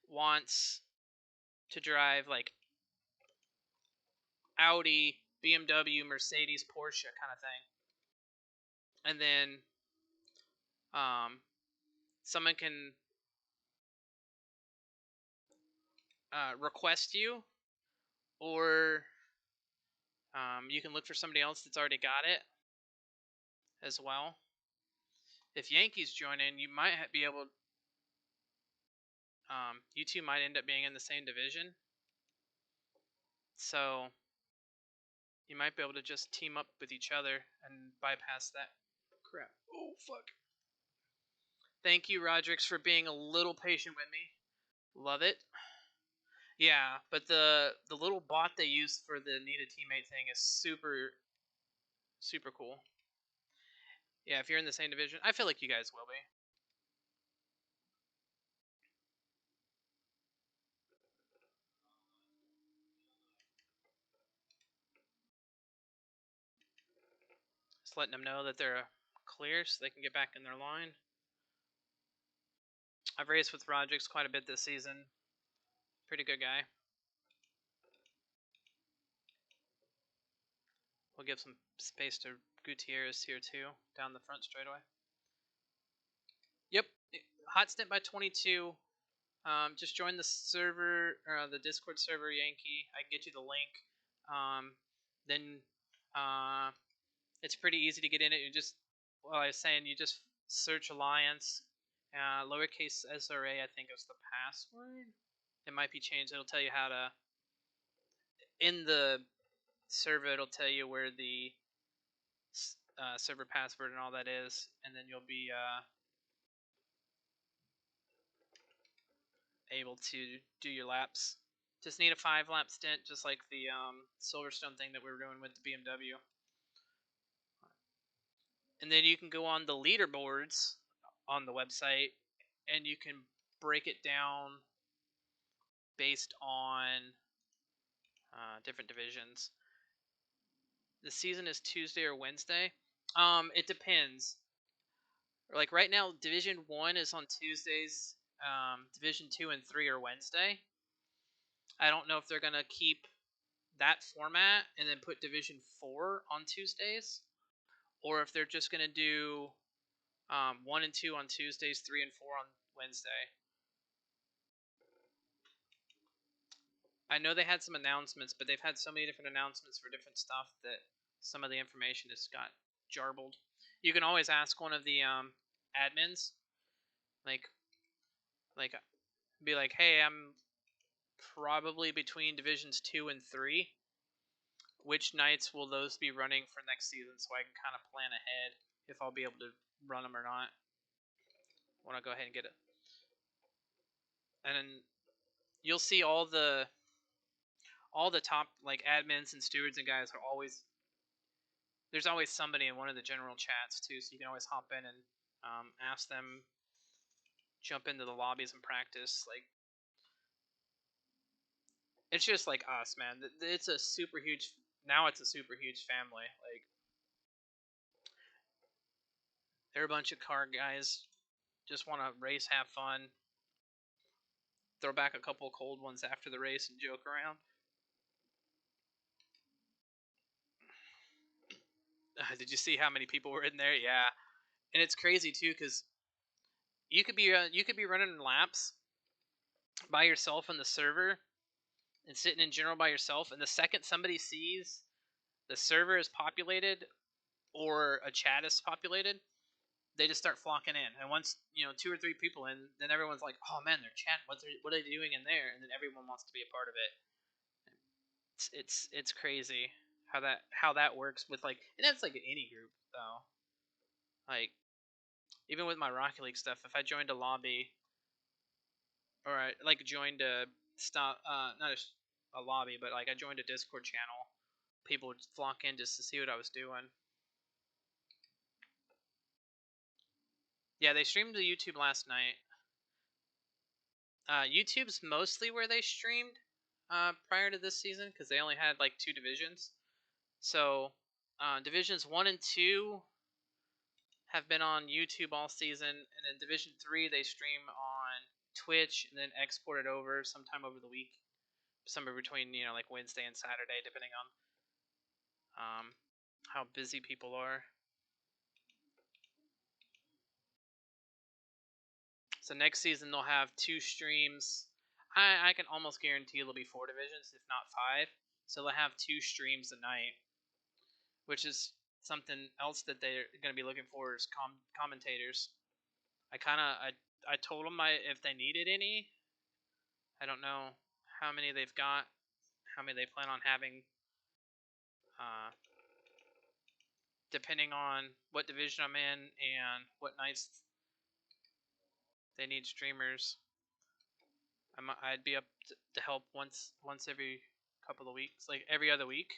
Speaker 1: wants to drive like Audi, BMW, Mercedes, Porsche kind of thing. And then someone can request you, or you can look for somebody else that's already got it as well. If Yankees join in, you might be able. You two might end up being in the same division, so you might be able to just team up with each other and bypass that crap. Oh fuck! Thank you, Rodrix, for being a little patient with me. Love it. Yeah, but the little bot they use for the need a teammate thing is super cool. Yeah, if you're in the same division, I feel like you guys will be. Just letting them know that they're clear so they can get back in their line. I've raced with Rodrix quite a bit this season. Pretty good guy. We'll give some space to Gutierrez here too, down the front straightaway. Yep, hot stint by 22. Just join the server, the Discord server, Yankee. I can get you the link. Then it's pretty easy to get in it. You just, well, I was saying, you just search Alliance, lowercase SRA, I think is the password. It might be changed. It'll tell you how to, in the server, it'll tell you where the server password and all that is, and then you'll be able to do your laps. Just need a 5-lap stint, just like the Silverstone thing that we were doing with the BMW. And then you can go on the leaderboards on the website, and you can break it down based on different divisions. The season is Tuesday or Wednesday. It depends. Like right now, Division 1 is on Tuesdays. Division 2 and 3 are Wednesday. I don't know if they're going to keep that format and then put Division 4 on Tuesdays, or if they're just going to do 1 and 2 on Tuesdays, 3 and 4 on Wednesday. I know they had some announcements, but they've had so many different announcements for different stuff that some of the information has got jarbled. You can always ask one of the admins, like, be like, hey, I'm probably between Divisions 2 and 3. Which nights will those be running for next season so I can kind of plan ahead if I'll be able to run them or not. I want to go ahead and get it. And then you'll see all the top like admins and stewards and guys are always, there's always somebody in one of the general chats too, so you can always hop in and ask them, jump into the lobbies and practice. Like, it's just like us, man. It's a super huge. Now it's a super huge family. Like, they're a bunch of car guys, just want to race, have fun, throw back a couple cold ones after the race, and joke around. Did you see how many people were in there? Yeah, and it's crazy too because you could be running laps by yourself on the server and sitting in general by yourself, and the second somebody sees the server is populated or a chat is populated, they just start flocking in. And once 2 or 3 people in, then everyone's like, "Oh man, they're chatting. What are they doing in there?" And then everyone wants to be a part of it. It's crazy how that works with, like, and that's like any group though. Like, even with my Rocket League stuff, if I joined a lobby or I like joined a stop, not a lobby, but like I joined a Discord channel, people would flock in just to see what I was doing. Yeah, they streamed to YouTube last night. YouTube's mostly where they streamed prior to this season because they only had like 2 divisions. So divisions 1 and 2 have been on YouTube all season, and then Division 3 they stream on Twitch and then export it over sometime over the week, somewhere between like Wednesday and Saturday, depending on how busy people are. So next season they'll have 2 streams. I can almost guarantee it'll be 4 divisions, if not 5. So they'll have 2 streams a night, which is something else that they're going to be looking for is commentators. I told them if they needed any. I don't know how many they've got, how many they plan on having, uh, depending on what division I'm in and what nights they need streamers. I'd be up to help once every couple of weeks, like every other week.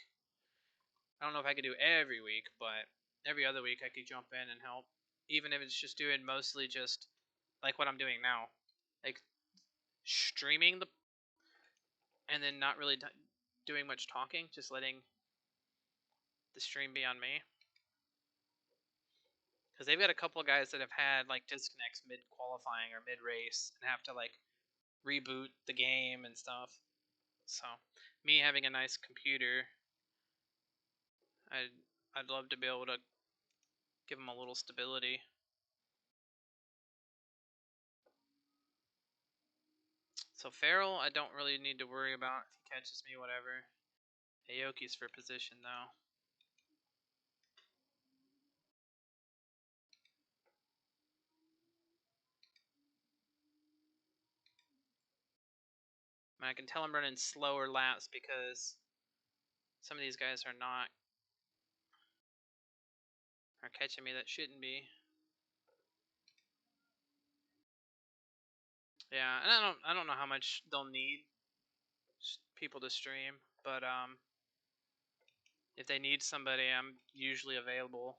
Speaker 1: I don't know if I could do every week, but every other week I could jump in and help, even if it's just doing mostly just like what I'm doing now, like streaming and then not really doing much talking, just letting the stream be on me. Because they've got a couple of guys that have had like disconnects mid qualifying or mid race and have to like reboot the game and stuff. So me having a nice computer, I'd love to be able to give them a little stability. So Farrell, I don't really need to worry about if he catches me, whatever. Aoki's for position though. I can tell I'm running slower laps because some of these guys are catching me that shouldn't be. Yeah, and I don't know how much they'll need people to stream, but if they need somebody, I'm usually available.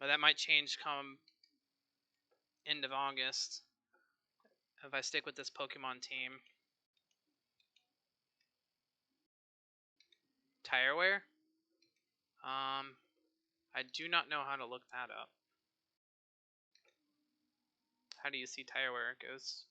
Speaker 1: But that might change come end of August if I stick with this Pokemon team. Tire wear? I do not know how to look that up. How do you see tire wear goes?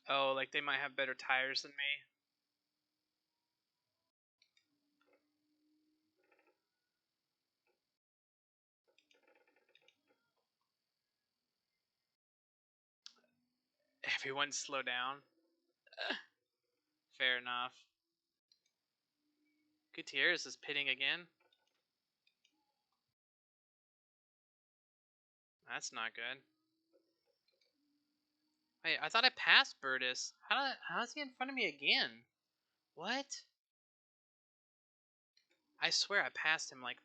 Speaker 1: Oh, like they might have better tires than me. Everyone slow down. Fair enough. Gutierrez is pitting again. That's not good. Wait, I thought I passed Burtis. How is he in front of me again? What? I swear I passed him like.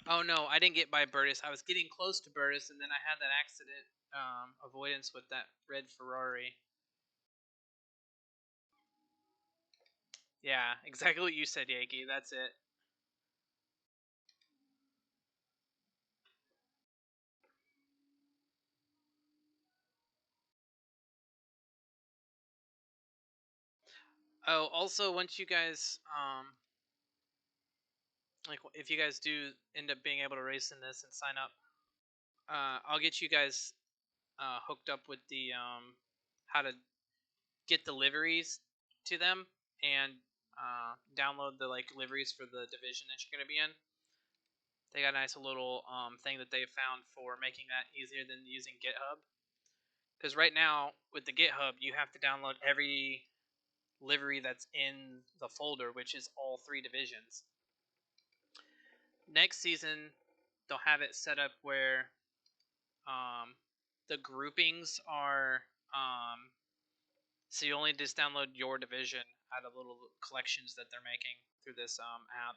Speaker 1: Oh no, I didn't get by Burtis. I was getting close to Burtis, and then I had that accident avoidance with that red Ferrari. Yeah, exactly what you said, Yankee. That's it. Oh, also, once you guys like, if you guys do end up being able to race in this and sign up, I'll get you guys hooked up with the how to get the liveries to them and download the like liveries for the division that you're gonna be in. They got a nice little thing that they found for making that easier than using GitHub. Because right now with the GitHub, you have to download every livery that's in the folder, which is all 3 divisions. Next season, they'll have it set up where the groupings are so you only just download your division out of little collections that they're making through this app,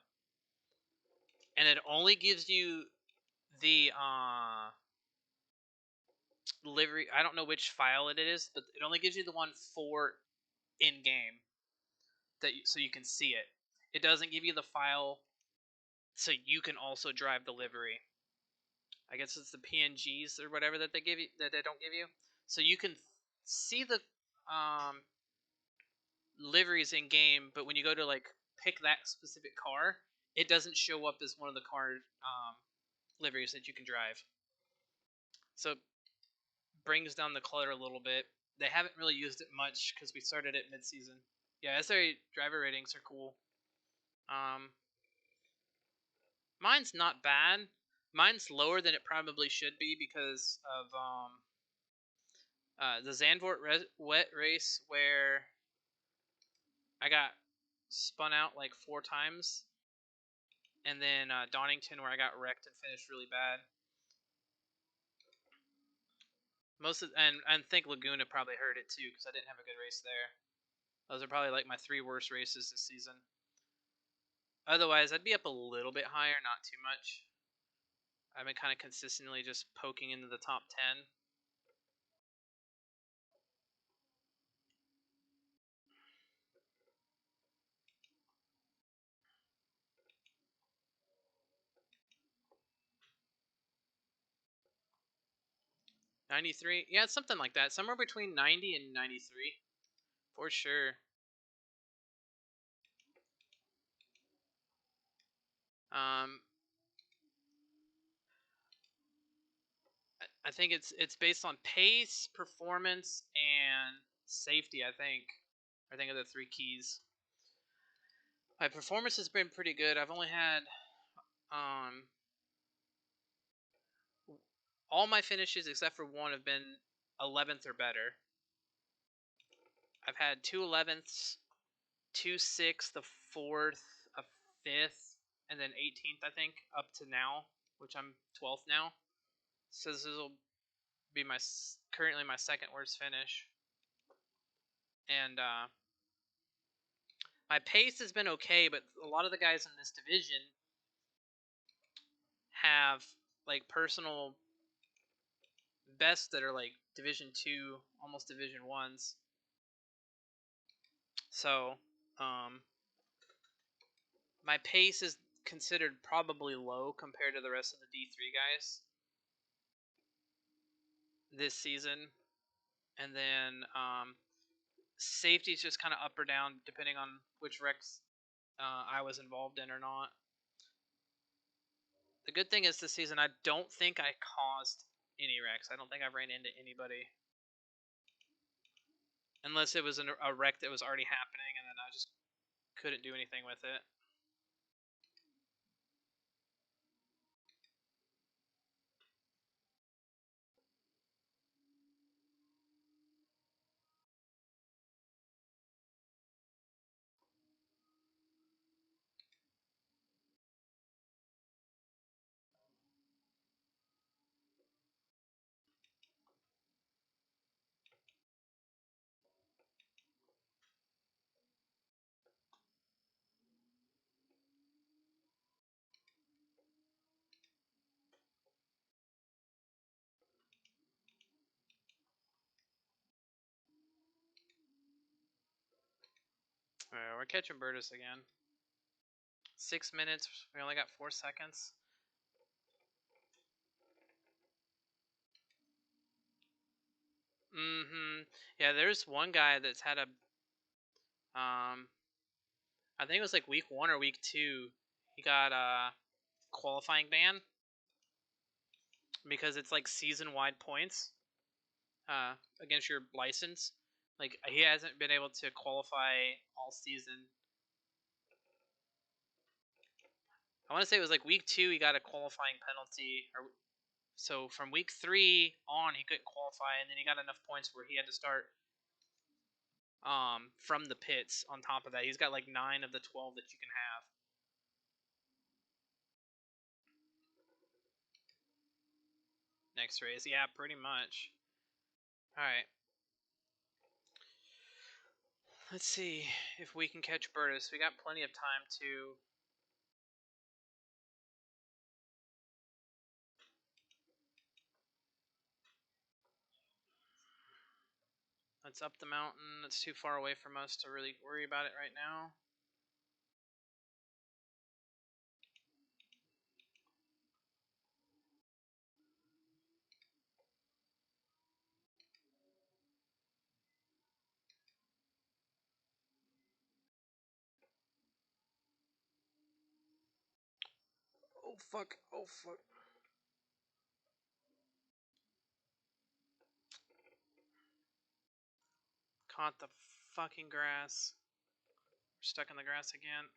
Speaker 1: and it only gives you the livery. I don't know which file it is, but it only gives you the one for in game so you can see it. It doesn't give you the file so you can also drive the livery. I guess it's the PNGs or whatever that they give you that they don't give you, so you can see the liveries in game, but when you go to like pick that specific car, it doesn't show up as one of the car liveries that you can drive. So it brings down the clutter a little bit. They haven't really used it much because we started it mid-season. Yeah, SRA driver ratings are cool. Mine's not bad. Mine's lower than it probably should be because of the Zandvoort wet race where I got spun out like 4 times, and then Donington where I got wrecked and finished really bad. Most of and I think Laguna probably hurt it too because I didn't have a good race there. Those are probably like my 3 worst races this season. Otherwise, I'd be up a little bit higher, not too much. I've been kind of consistently just poking into the top 10. '93, yeah, it's something like that. Somewhere between 90 and 93, for sure. Um, I think it's based on pace, performance, and safety. I think are the 3 keys. My performance has been pretty good. I've only had all my finishes except for one have been 11th or better. I've had 2 11ths, 2 6th, a 4th, a 5th, and then 18th, I think, up to now, which I'm 12th now. So this will be currently my 2nd worst finish. And my pace has been okay, but a lot of the guys in this division have like personal bests that are like Division 2, almost Division 1s. So, my pace is considered probably low compared to the rest of the D3 guys this season. And then safety is just kind of up or down depending on which wrecks I was involved in or not. The good thing is this season I don't think I caused any wrecks. I don't think I've ran into anybody. Unless it was a wreck that was already happening and then I just couldn't do anything with it. Alright, we're catching Burtis again. 6 minutes. We only got 4 seconds. Yeah, there's one guy that's had a I think it was like week 1 or week 2. He got a qualifying ban because it's like season-wide points against your license. Like he hasn't been able to qualify all season. I want to say it was like week 2 he got a qualifying penalty, or so from week 3 on he couldn't qualify, and then he got enough points where he had to start from the pits. On top of that, he's got like 9 of the 12 that you can have. Next race, yeah, pretty much. All right, let's see if we can catch Burtis. We got plenty of time to. It's up the mountain. It's too far away from us to really worry about it right now. Oh fuck! Oh fuck! Caught the fucking grass. We're stuck in the grass again.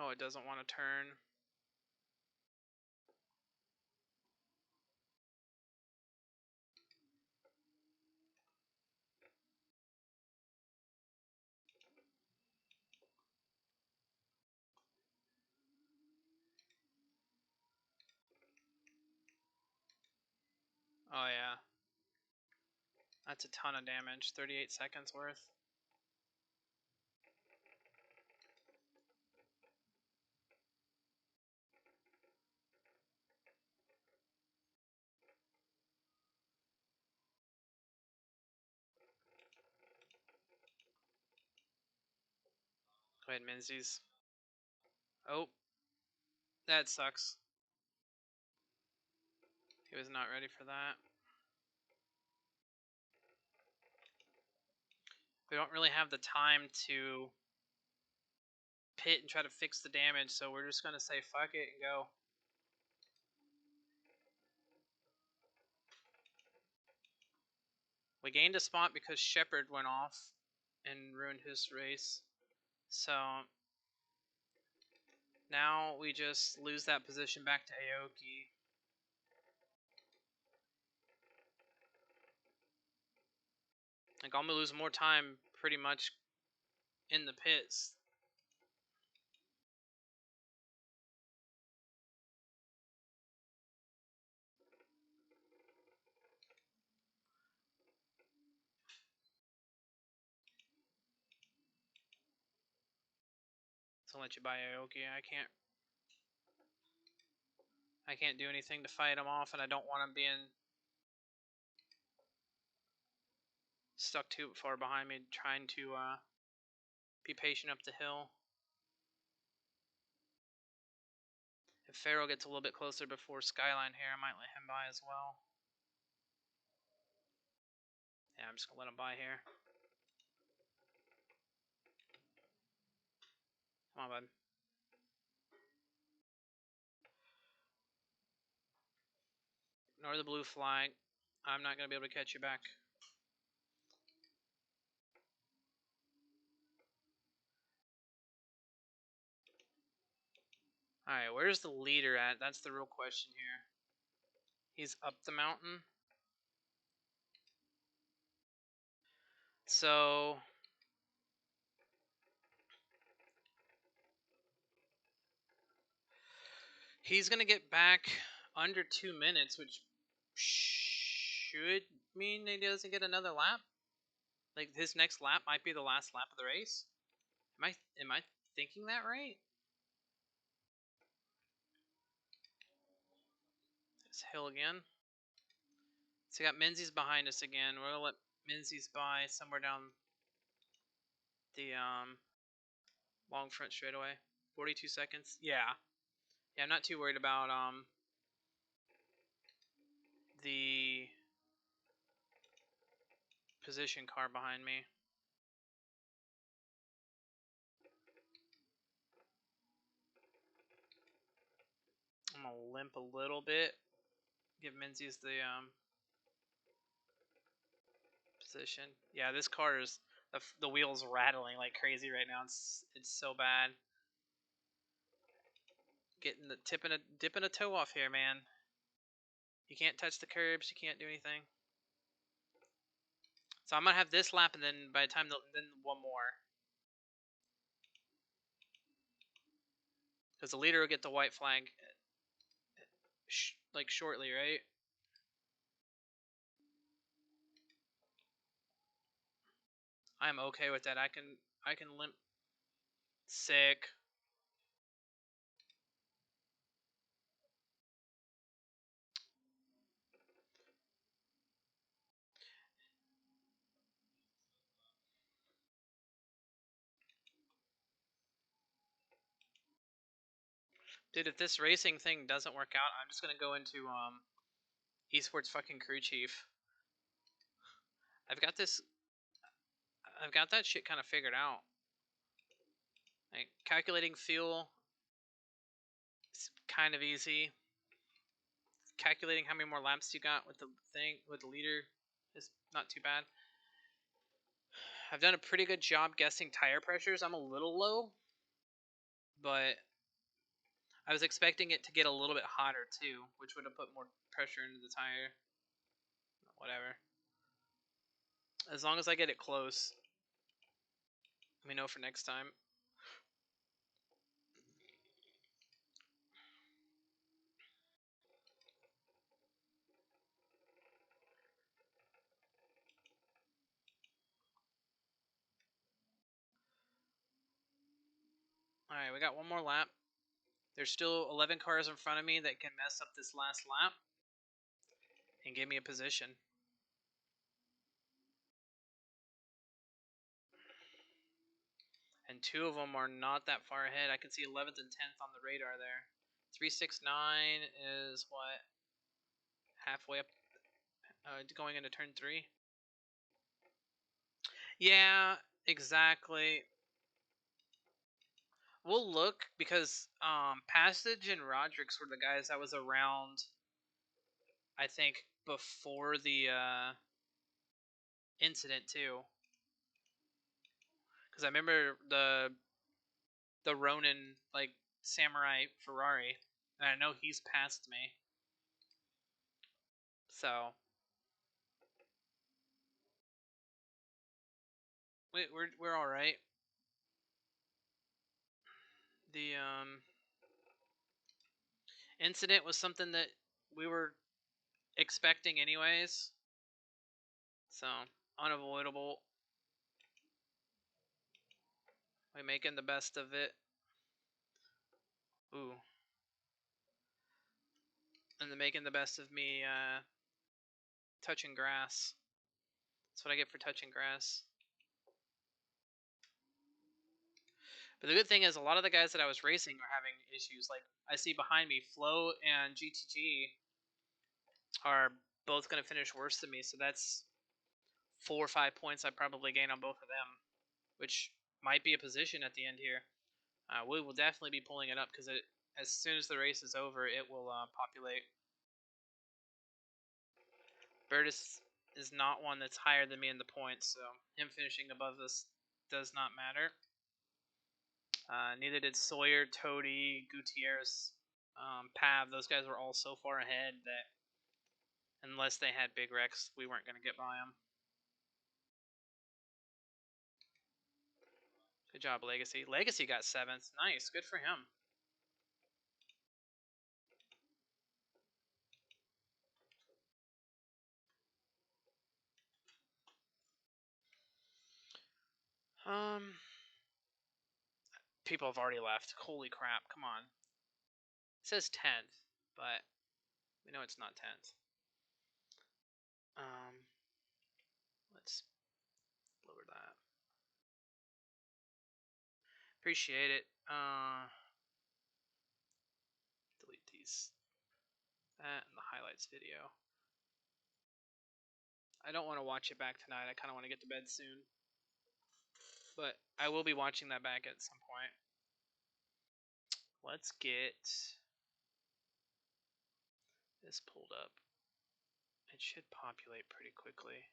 Speaker 1: Oh, it doesn't want to turn. Oh yeah. That's a ton of damage. 38 seconds worth. Go ahead, Menzies. Oh. That sucks. He was not ready for that. We don't really have the time to pit and try to fix the damage, so we're just going to say fuck it and go. We gained a spot because Shepard went off and ruined his race. So now we just lose that position back to Aoki. Like, I'm going to lose more time pretty much in the pits. So I'll let you buy Aoki. I can't do anything to fight him off, and I don't want him being stuck too far behind me trying to be patient up the hill. If Farrell gets a little bit closer before Skyline here, I might let him by as well. Yeah, I'm just going to let him by here. Come on, bud. Ignore the blue flag. I'm not going to be able to catch you back. Alright, where's the leader at? That's the real question here. He's up the mountain. So he's going to get back under 2 minutes, which should mean he doesn't get another lap. Like, his next lap might be the last lap of the race. Am I thinking that right? This hill again. So we got Menzies behind us again. We're gonna let Menzies by somewhere down the long front straightaway. 42 seconds. Yeah. Yeah, I'm not too worried about the position car behind me. I'm gonna limp a little bit. Give Menzies the position. Yeah, this car is the wheels rattling like crazy right now. It's so bad. Getting the dipping a toe off here, man. You can't touch the curbs. You can't do anything. So I'm gonna have this lap, and then by the time then one more, because the leader will get the white flag like shortly, right? I'm okay with that. I can limp. Sick. Dude, if this racing thing doesn't work out, I'm just gonna go into esports fucking crew chief. I've got this. I've got that shit kind of figured out. Like calculating fuel is kind of easy. Calculating how many more laps you got with the thing with the leader is not too bad. I've done a pretty good job guessing tire pressures. I'm a little low, but I was expecting it to get a little bit hotter too, which would have put more pressure into the tire. Whatever. As long as I get it close. Let me know for next time. Alright, we got one more lap. There's still 11 cars in front of me that can mess up this last lap and give me a position. And two of them are not that far ahead. I can see 11th and 10th on the radar there. 369 is what? Halfway up, going into turn 3? Yeah, exactly. We'll look because Passage and Roderick's were the guys that was around, I think, before the incident too. Because I remember the Ronin like Samurai Ferrari, and I know he's passed me. So we're all right. The incident was something that we were expecting anyways, so unavoidable. We're making the best of it. Ooh. And then making the best of me touching grass. That's what I get for touching grass. But the good thing is a lot of the guys that I was racing are having issues. Like I see behind me, Flo and GTG are both going to finish worse than me, so that's 4 or 5 points I probably gain on both of them, which might be a position at the end here. We will definitely be pulling it up because as soon as the race is over, it will populate. Bertus is not one that's higher than me in the points, so him finishing above us does not matter. Neither did Sawyer, Toady, Gutierrez, Pav. Those guys were all so far ahead that unless they had big wrecks, we weren't going to get by them. Good job, Legacy. Legacy got 7th. Nice. Good for him. People have already left. Holy crap. Come on. It says 10th, but we know it's not 10th. Let's lower that. Appreciate it. Delete these. That and the highlights video. I don't want to watch it back tonight. I kind of want to get to bed soon. But I will be watching that back at some point. Let's get this pulled up. It should populate pretty quickly.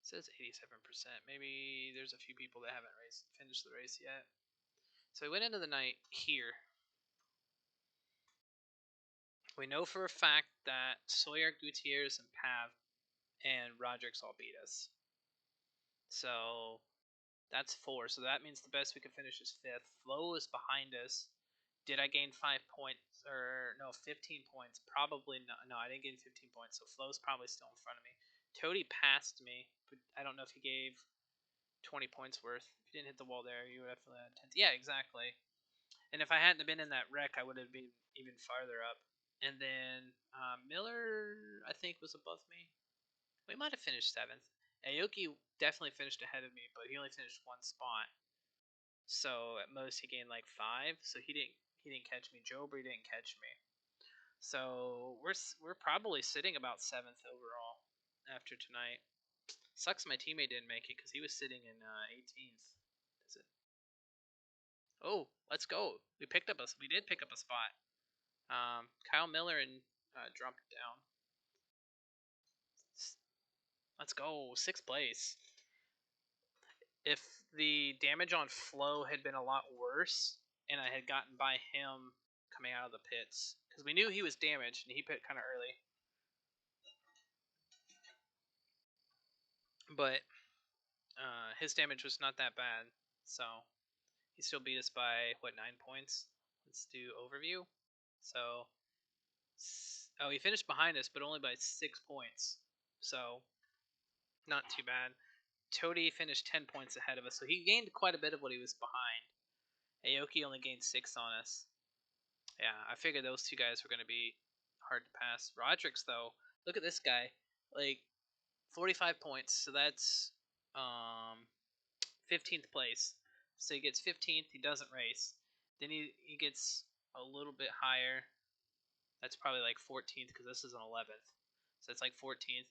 Speaker 1: It says 87%. Maybe there's a few people that haven't finished the race yet. So we went into the night here. We know for a fact that Sawyer, Gutierrez, and Pav and Roderick's all beat us. So that's 4. So that means the best we could finish is 5th. Flo is behind us. Did I gain 5 points? Or no, 15 points? Probably not. No, I didn't gain 15 points. So Flo's probably still in front of me. Toady passed me, but I don't know if he gave 20 points worth. If you didn't hit the wall there, you would have had 10. Yeah, exactly. And if I hadn't been in that wreck, I would have been even farther up. And then Miller, I think, was above me. We might have finished 7th. Aoki definitely finished ahead of me, but he only finished 1 spot. So at most he gained like 5. So he didn't catch me. Jobry didn't catch me. So we're probably sitting about 7th overall after tonight. Sucks my teammate didn't make it because he was sitting in 18th. Is it? Oh, let's go. We did pick up a spot. Kyle Miller and dropped down. Let's go. 6th place. If the damage on Flo had been a lot worse, and I had gotten by him coming out of the pits, because we knew he was damaged, and he pit kind of early. But his damage was not that bad, so he still beat us by, 9 points? Let's do overview. So, he finished behind us, but only by 6 points. So, not too bad. Toady finished 10 points ahead of us, so he gained quite a bit of what he was behind. Aoki only gained 6 on us. Yeah, I figured those two guys were going to be hard to pass. Roderick's, though, look at this guy. Like, 45 points, so that's 15th place. So he gets 15th, he doesn't race. Then he gets a little bit higher. That's probably like 14th because this is an 11th. So it's like 14th.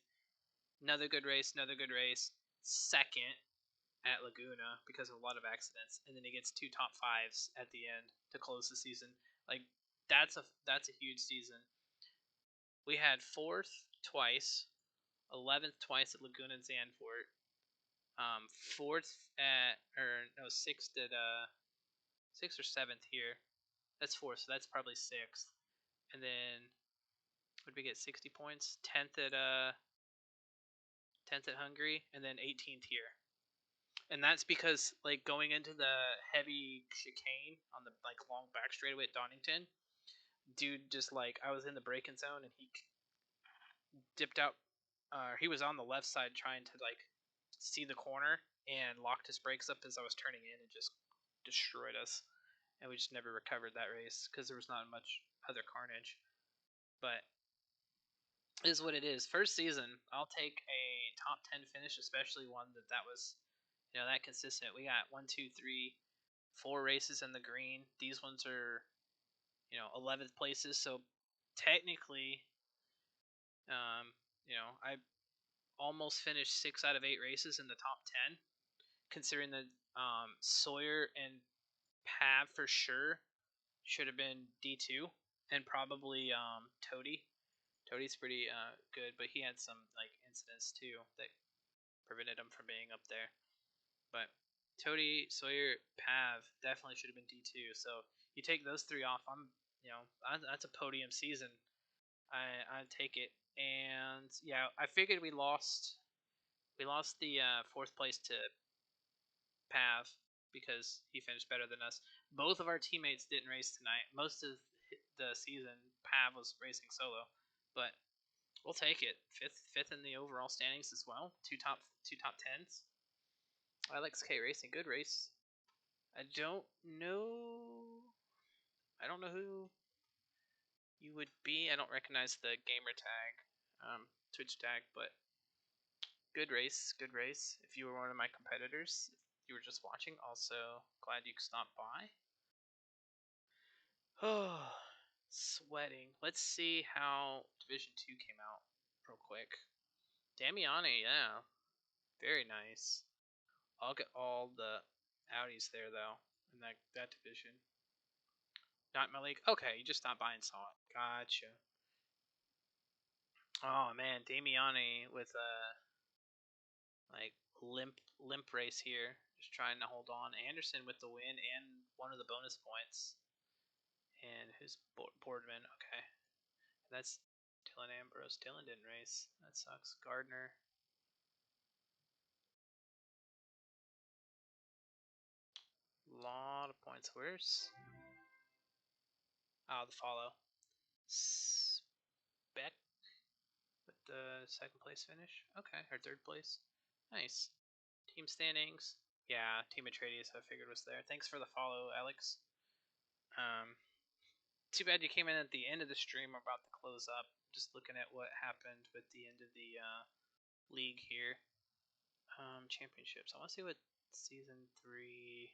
Speaker 1: Another good race, another good race. Second at Laguna because of a lot of accidents. And then he gets 2 top 5s at the end to close the season. Like, that's a huge season. We had 4th twice, 11th twice at Laguna and Zandvoort, 4th at, or no, 6th at 6th or 7th here. That's 4th, so that's probably 6th. And then would we get 60 points? 10th at Hungary, and then 18th here. And that's because, like, going into the heavy chicane on the like long back straightaway at Donington, dude, just like I was in the braking zone and he dipped out. He was on the left side trying to like see the corner and locked his brakes up as I was turning in and just destroyed us. And we just never recovered that race because there was not much other carnage. But it is what it is. First season, I'll take a top 10 finish, especially one that was, that consistent. We got 1, 2, 3, 4 races in the green. These ones are, 11th places. So technically, I almost finished 6 out of 8 races in the top 10, considering that Sawyer and Pav for sure should have been D2, and probably Toady. Toady's pretty good, but he had some like incidents too that prevented him from being up there. But Toady, Sawyer, Pav definitely should have been D2. So you take those 3 off, that's a podium season. I take it, and yeah, I figured we lost the 4th place to Pav because he finished better than us. Both of our teammates didn't race tonight. Most of the season, Pav was racing solo, but we'll take it. Fifth in the overall standings as well. Two top 10s. Alex K Racing, good race. I don't know who you would be. I don't recognize the gamer tag, Twitch tag, but good race, good race. If you were one of my competitors, if you were just watching, also glad you stopped by. Oh, sweating. Let's see how Division 2 came out real quick. Damiani, yeah. Very nice. I'll get all the Audis there, though, in that division. Not my league? Okay, you just stopped by and saw it. Gotcha. Oh, man. Damiani with a, limp race here. Just trying to hold on. Anderson with the win and one of the bonus points. And who's Boardman? Okay. That's Dylan Ambrose. Dylan didn't race. That sucks. Gardner. Lot of points. Where's... Oh, the follow. Spec with the second place finish. Okay, or third place. Nice. Team standings. Yeah, Team Atreides I figured was there. Thanks for the follow, Alex. Too bad you came in at the end of the stream. We're about to close up. Just looking at what happened with the end of the league here. Championships. I want to see what Season 3...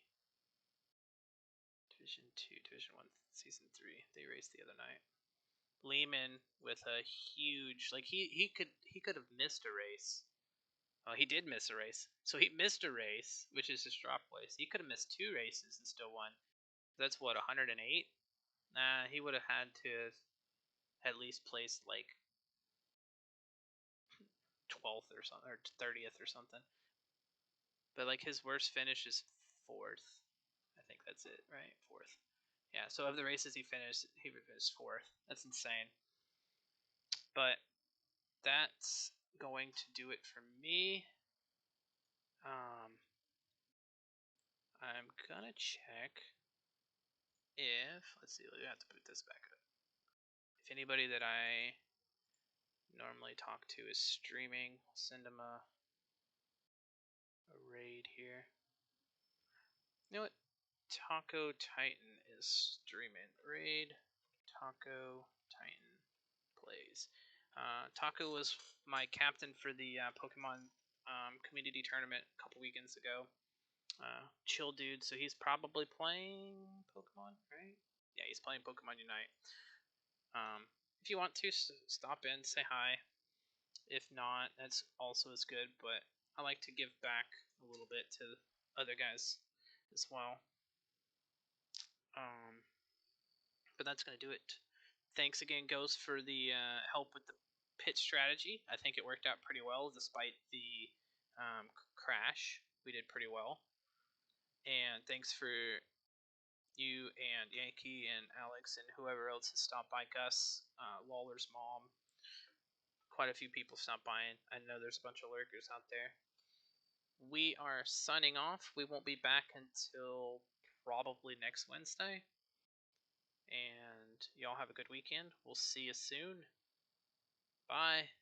Speaker 1: Division 2, Division 1, Season 3. They raced the other night. Lehman with a huge... Like, he could have missed a race. Oh, he did miss a race. So he missed a race, which is his drop place. He could have missed 2 races and still won. That's what, 108? Nah, he would have had to at least place like 12th or something, or 30th or something. But like his worst finish is 4th. I think that's it, right? 4th. Yeah. So of the races he finished 4th. That's insane. But that's going to do it for me. I'm gonna check if, let's see, we have to put this back up. If anybody that I normally talk to is streaming, I'll send them a raid here. You know what? Taco Titan is streaming. Raid Taco Titan plays. Taco was my captain for the Pokemon community tournament a couple weekends ago. Chill dude, so he's probably playing Pokemon, right? Yeah, he's playing Pokemon Unite. If you want to, stop in, say hi. If not, that's also as good, but I like to give back a little bit to other guys as well. But that's going to do it. Thanks again, Ghost, for the help with the pit strategy. I think it worked out pretty well despite the crash. We did pretty well. And thanks for you and Yankee and Alex and whoever else has stopped by. Gus, Lawler's mom. Quite a few people stopped by, and I know there's a bunch of lurkers out there. We are signing off. We won't be back until probably next Wednesday. And y'all have a good weekend. We'll see you soon. Bye.